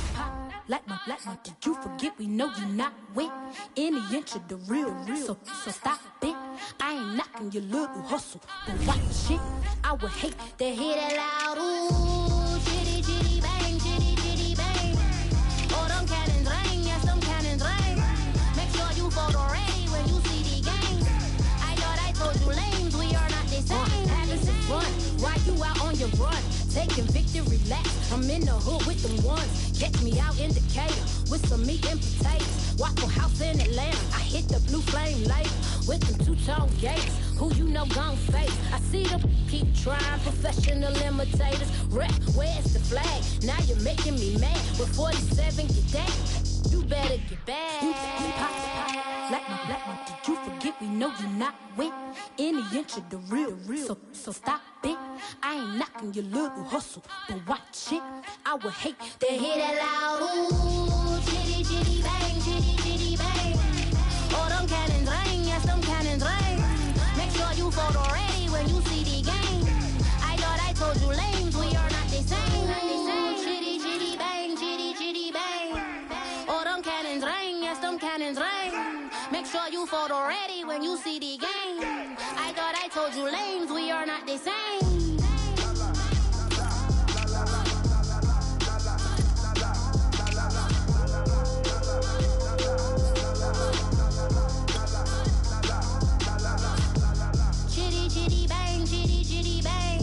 Like my, did you forget we know you not with any inch of the real. So stop it. I ain't knocking your little hustle. But watch it. I would hate to hear that loud. Ooh, chitty, chitty, bang, chitty, chitty, bang. Oh, them cannons ring, yes, them cannons ring. Make sure you photo ready when you see the game. I thought I told you lames, we are not the same. Having some fun, while you out on your run. Taking victory laps, I'm in the hood with them ones. Catch me out in Decatur with some meat and potatoes. Waffle House in Atlanta, I hit the blue flame later with them two-tone gates. Who you know gon' face? I see them keep trying, professional imitators. Rep, where's the flag? Now you're making me mad. With 47, get that. You better get back. You pop. Like my, did you forget we know you not with any inch of the real. So stop it. I ain't knocking your little hustle, but watch it. I would hate to hear that loud. Ooh, chitty, chitty, bang, chitty, chitty, bang. Oh, them cannons ring, yes, them cannons ring. Make sure you photo ready when you see the game. I thought I told you lames, we are not the same. Ooh, chitty, chitty, bang, chitty, chitty, bang. Oh, them cannons ring, yes, them cannons ring. Make sure you photo ready when you see the game. I thought I told you lames, we are not the same. Chitty, chitty, bang, chitty, chitty, bang.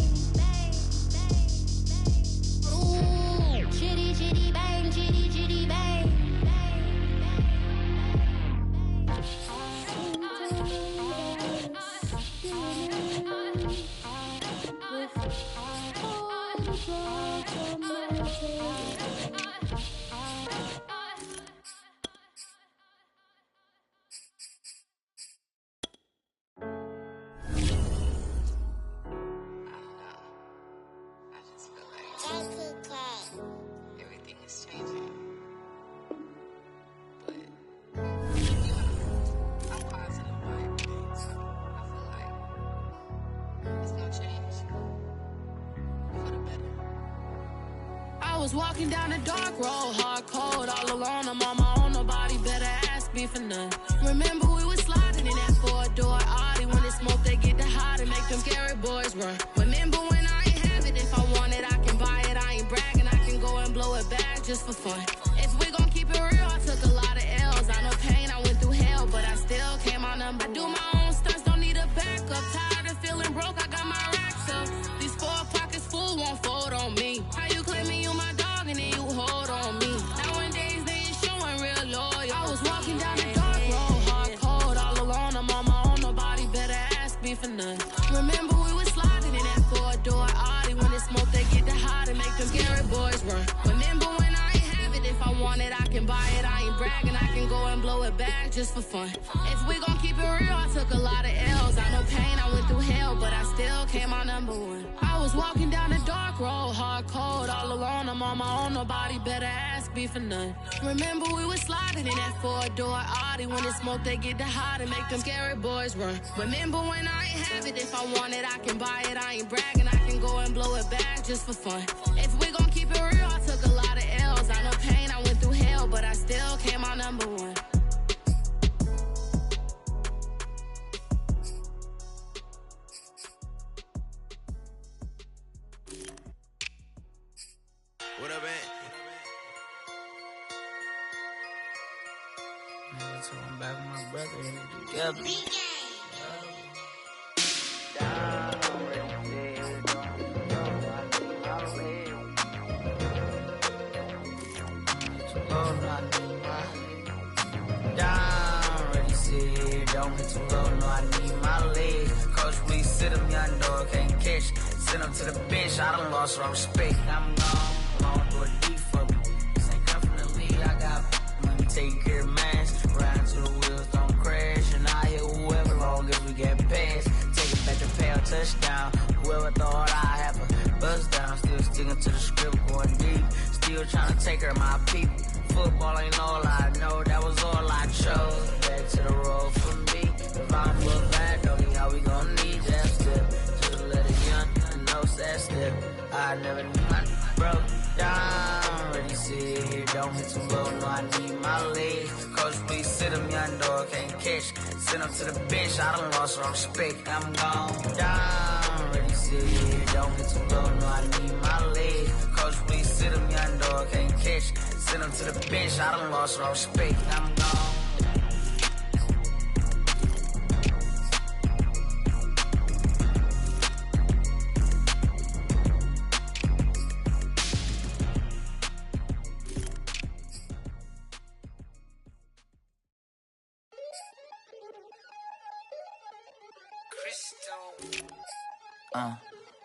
Ooh, chitty, chitty, bang, chitty, chitty, bang. Everything is changing. But I'm positive about everything, so I feel like it's gonna change for the better. I was walking down a dark road, hard cold, all alone. I'm on my own, nobody better ask me for none. Remember we was sliding in that 4-door Audi. When it's smoke, they get the hot and make them scary boys run. Remember when I ain't have it, if I want it, I can buy it. I ain't bragging, I can go and blow it back just for fun. If we gon' keep it real, I took a lot of L's. I know pain, I went through hell, but I still came out number. I do my own want it, I can buy it. I ain't bragging, I can go and blow it back just for fun. If we gon' keep it real, I took a lot of L's. I know pain, I went through hell, but I still came out #1. I was walking down a dark road, hard cold, all alone. I'm on my own, nobody better ask me for none. Remember we was sliding in that 4-door Audi. When it's smoke, they get the hot and make them scary boys run. Remember when I ain't have it, if I want it, I can buy it. I ain't bragging, I can go and blow it back just for fun. If we gon' keep it real, I took a lot of L's. I know pain, I went through hell, but I still came out #1. What up, man? So I'm back with my brother and we together. Don't get too low, no, I need my legs. Coach, please sit him, young dog, can't catch. Send him to the bench, I done lost my respect. I'm gone, long door deep for me. This ain't come from the league, I got money, take care of mine. Ride to the wheels, don't crash. And I hit whoever, long as we get past. Take it back to pay a touchdown. Whoever thought I have a buzz down. Still sticking to the script, going deep. Still trying to take care of my people. Football ain't all I know, that was all I chose. Back to the road for me. If I'm moving back, don't need how we gon' need that step. Just let a young know that step. I never knew my broke down. Ready, sit here, don't hit too low, no, I need my legs. Coach, please sit him, young dog, can't catch. Send him to the bench, I done lost my respect. I'm gone down. Ready, sit here, don't hit too low, no, I need my legs. Coach, please sit him, young dog, can't catch. Send him to the bench, I done lost my respect. I'm gone.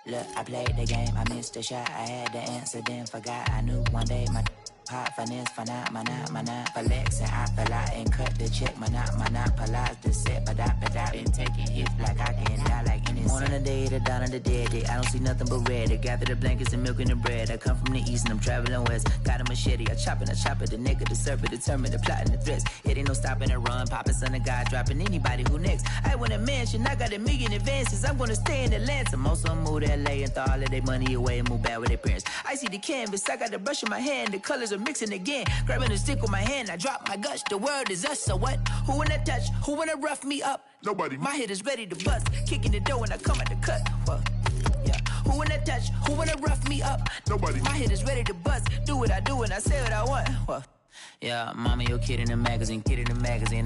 Look, I played the game, I missed the shot. I had the answer, then forgot. I knew one day my hot finesse, flex, and I fell out and cut the check. Monopolize the set, but I been taking hits like I can die like any morning of the day, the dawn of the dead day. I don't see nothing but red. I gather the blankets and milk and the bread. I come from the east and I'm traveling west. Got a machete, I chop it, the neck of the serpent, determined the plot and the threats. It ain't no stopping the run, popping son of God, dropping anybody who next. I want a mansion, I got 1 million advances. I'm gonna stay in Atlanta. Most of them move to LA and throw all of their money away and move back with their parents. I see the canvas, I got the brush in my hand, the colors are mixing again. Grabbing a stick with my hand, I drop my guts. The world is us, so what? Who wanna touch? Who wanna rough me up? Nobody. My head is ready to bust, kicking the door when I come at the cut. What? Yeah. Who wanna touch? Who wanna rough me up? Nobody. My head is ready to bust. Do what I do and I say what I want. What? Yeah, mama, your kid in the magazine,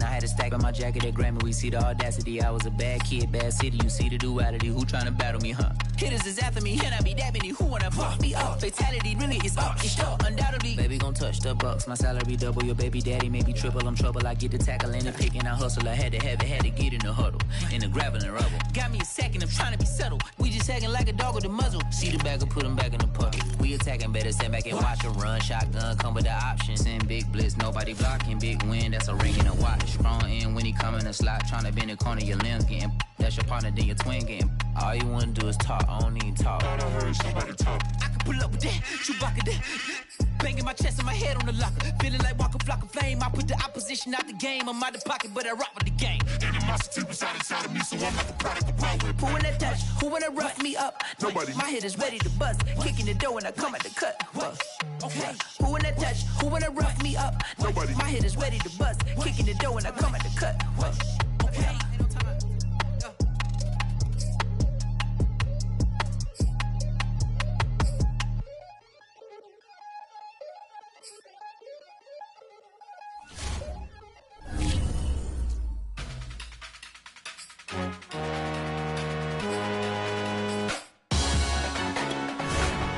I had a stack on my jacket at Grammy. We see the audacity. I was a bad kid, bad city. You see the duality. Who tryna battle me, huh? Hitters is after me, and I be that many. Who wanna fuck me up? Fatality really is up. It's sure, undoubtedly. Baby gon' touch the bucks. My salary double. Your baby daddy maybe triple. I'm trouble. I get the tackle and the pick and I hustle. I had to have it, had to get in the huddle. In the gravel and rubble. Got me a second, I'm trying to be settled. We just acting like a dog with a muzzle. See the bagger, put him back in the puddle. We attacking, better stand back and watch him run. Shotgun come with the option. Send big blitz, nobody blocking. Big win, that's a ring and a watch. Strong in when he come in a slot. Trying to bend the corner, your limbs getting. That's your partner, then your twin getting. All you wanna do is talk, I don't need talk. I heard somebody talk. I can pull up with that, Chewbacca that. Banging my chest and my head on the locker. Feeling like Walker Flock of Flame. I put the opposition out the game. I'm out the pocket, but I rock with the game. Animosity reside inside of me, so I'm not the product of power. Who wanna touch? Who wanna rough me up? Nobody. My head is ready to bust. Kicking the door when I come at the cut. Okay. Who wanna touch? Who wanna rough me up? Nobody. My head is ready to bust. Kicking the door when I come at the cut. Okay.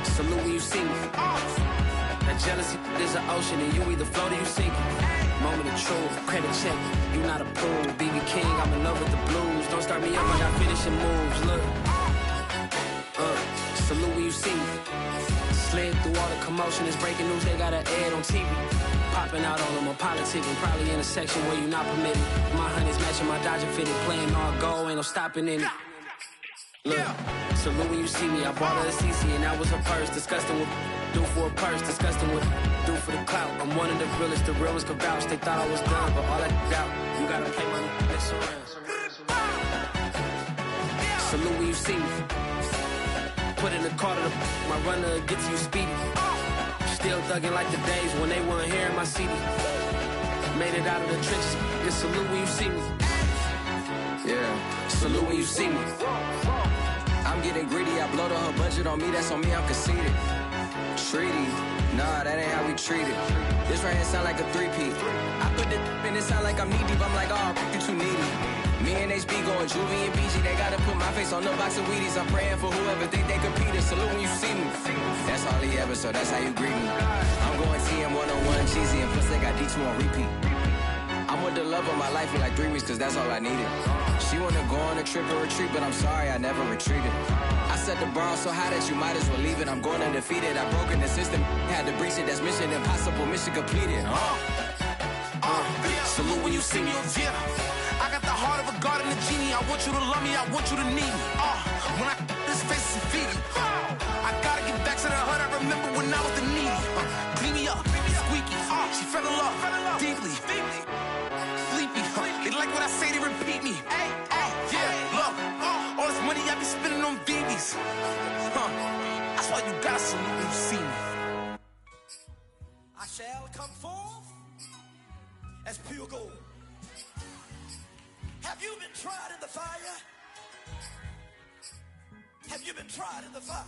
Salute when you see me. That jealousy is an ocean and you either float or you sink. Moment of truth, credit check, you not approved. BB King, I'm in love with the blues. Don't start me up, I got finishing moves, look. Salute when you see me. Slid through all the commotion, it's breaking news, they got an ad on TV. Popping out all of my politicking, probably in a section where you not permitted. My honey's matching my Dodger fitted, playing all go, ain't no stopping in it. Look, salute when you see me, I bought her a CC and that was her purse. Disgusting what do for a purse, disgusting what do for the clout. I'm one of the realest, the realest could vouch. They thought I was done, but all that out, you gotta play my next around. Salute when you see me. Put in the car to my runner, get to you speedy. Still thugging like the days when they weren't hearing my CD. Made it out of the trenches, just salute when you see me. Yeah, salute when you see me. I'm getting greedy, I blow the whole budget on me, that's on me, I'm conceited. Treaty, nah, that ain't how we treat it. This right here sound like a three-peat. I put the in it sound like I'm knee-deep, I'm like, oh, you too needy. Me and HB going Juvie and BG, they gotta put my face on the box of Wheaties. I'm praying for whoever think they competed. Salute when you see me. That's all he ever, so that's how you greet me. I'm going TM 101 cheesy, and plus they got D2 on repeat. I'm with the love of my life for like 3 weeks, cause that's all I needed. She wanna go on a trip or retreat, but I'm sorry, I never retreated. I set the bar so high that you might as well leave it. I'm going undefeated, I've broken the system, had to breach it, that's mission impossible, mission completed. Salute when you see me, yeah. I got the heart of a god and a genie. I want you to love me, I want you to need me. When I this face is feedy. I gotta get back to the hood, I remember when I was the needy. Clean me up, squeaky. She fell in love, deeply. Sleepy, they like what I say, they repeat me. Yeah, look, all this money I be spending on BBs. That's why you gotta salute when you see me. I shall come forth as pure gold. Have you been tried in the fire? Have you been tried in the fire?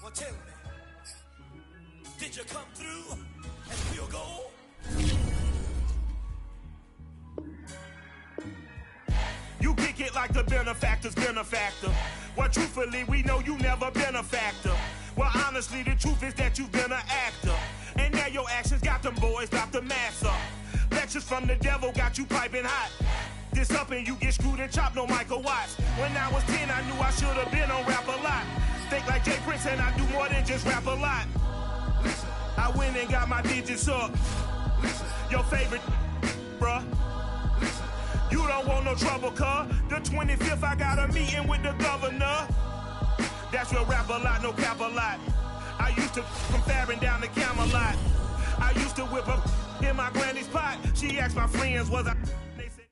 Well, tell me, did you come through as pure gold? You kick it like the benefactor's benefactor. Well, truthfully, we know you never been a factor. Well, honestly, the truth is that you've been an actor. And now your actions got them boys about to mass up. Lectures from the devil got you piping hot. This up and you get screwed and chopped, no Michael Watts. When I was 10, I knew I should have been on Rap a Lot. Think like Jay Prince and I do more than just rap a lot. I went and got my digits up. Your favorite, bruh. You don't want no trouble, cuz. The 25th, I got a meeting with the governor. That's real Rap a Lot, no cap a lot. I used to from Farron down to Camelot. I used to whip up in my granny's pot. She asked my friends, was I... They said...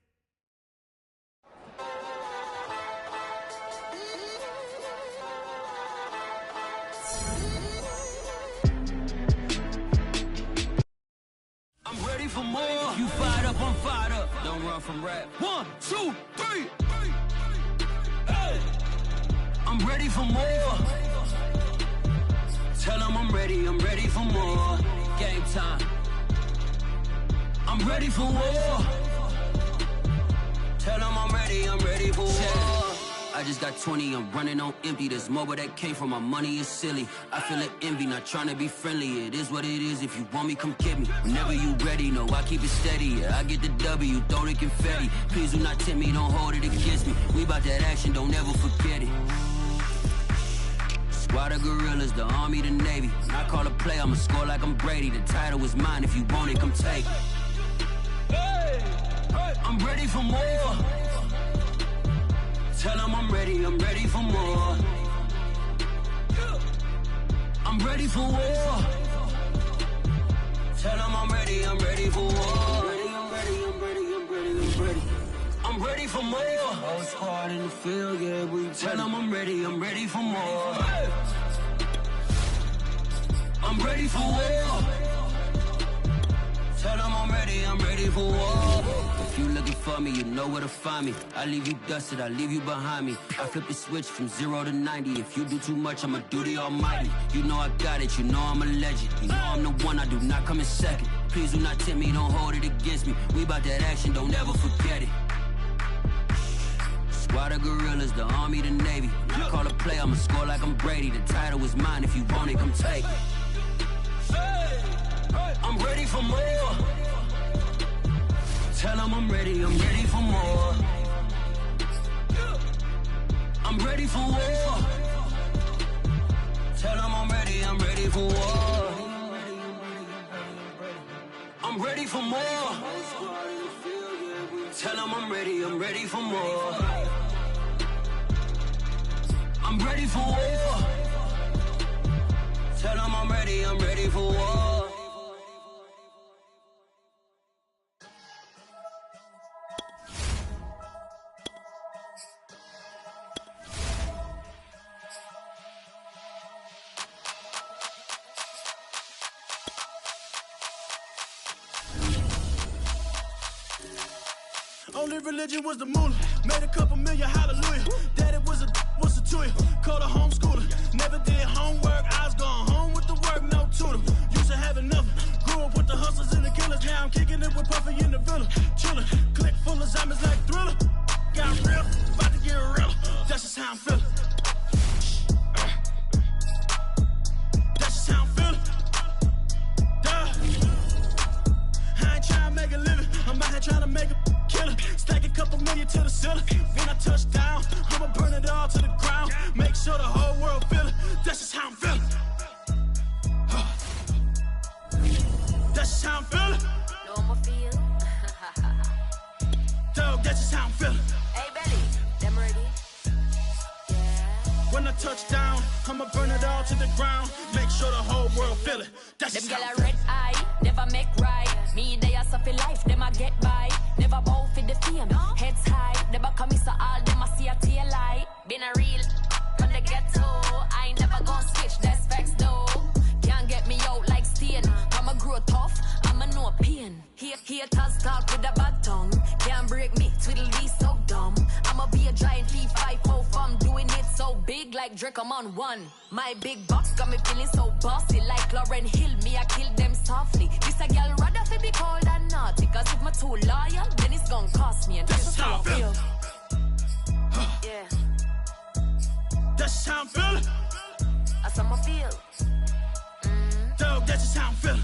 I'm ready for more. You fired up, I'm fired up. Don't run from rap. 1, 2, 3. Hey. I'm ready for more. Tell them I'm ready for more. Game time. I'm ready for war. Tell them I'm ready for war. I just got 20, I'm running on empty. This mobile that came from my money is silly. I feel it envy, not trying to be friendly. It is what it is, if you want me, come get me. Whenever you ready, no, I keep it steady. Yeah, I get the W, throw the confetti. Please do not tempt me, don't hold it against me. We about that action, don't ever forget it. Squad of gorillas, the army, the navy. When I call a play, I'ma score like I'm Brady. The title is mine, if you want it, come take it. Hey, I'm ready for more. Tell them I'm ready for more. I'm ready for war. Tell them I'm ready for war. I'm ready for more. Whole squad in the field, yeah, we tell them I'm ready for more. I'm ready for war. Tell them I'm ready for war. If you looking for me, you know where to find me. I leave you dusted, I leave you behind me. I flip the switch from 0 to 90. If you do too much, I'ma do the almighty. You know I got it, you know I'm a legend. You know I'm the one, I do not come in second. Please do not tempt me, don't hold it against me. We about that action, don't ever forget it. Squad of gorillas, the army, the navy. When I call a play, I'ma score like I'm Brady. The title is mine, if you want it, come take it. I'm ready for more. Tell them I'm ready for more. I'm ready for war. Tell them I'm ready for war. I'm ready for more. Tell them I'm ready for more. I'm ready for war. Tell them I'm ready for war. Only religion was the moolah. Made a couple million, hallelujah. Daddy was a to you. Called a homeschooler. Never did homework. I was going home with the work, no tutor. Used to have enough. Grew up with the hustlers and the killers. Now I'm kicking it with Puffy in the villa. Chillin'. Click full of zombies like Thriller. Got real. About to get real. That's just how I'm feeling. That's just how I'm feeling. Duh. I ain't trying to make a living. I'm out here trying to make a killer. Stack a couple million to the ceiling. When I touch down, I'ma burn it all to the ground. Make sure the whole world feel it. That's just how I'm feeling. That's just how I'm feeling. No, I'ma feel. Dog, that's just how I'm feeling. Hey, Belly, them ready? When I touch down, I'ma burn it all to the ground. Make sure the whole world feel it. That's Them just gyal how a I'm red feeling. eye, never make right. Me, they are suffer life, them a get by. Never bow for the fame, heads high. Never come so all them a see a tail light. Been a real from the ghetto. I ain't never gon' switch, that's facts though. Can't get me out like stain. I'ma grow tough, I'ma know pain. Haters talk with a bad tongue. Can't break me, Tweedledee so dumb. I'ma be a giant P5 from doing it so big like Drake, I'm on one. My big box got me feeling so bossy like Lauren Hill. Me, I kill them softly. This a girl rather fi be cold than naughty. Cause if my too loyal, then it's gon' cost me. And that's just how I feel. Yeah. That's just how I'm feeling. That's how I feel. Dog, that's just how I'm feeling.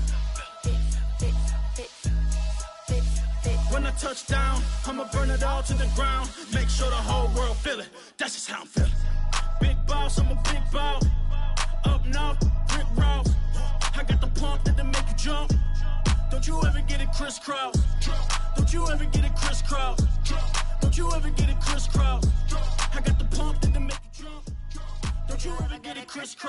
When I touch down, I'ma burn it all to the ground. Make sure the whole world feel it. That's just how I'm feeling. Big boss, I'm a big boss. Up north, Rick Ross. I got the pump that'll make you jump. Don't you ever get it crisscross. Don't you ever get it crisscross. Don't you ever get it crisscross. I got the pump that'll make you jump. Don't you ever get it crisscross.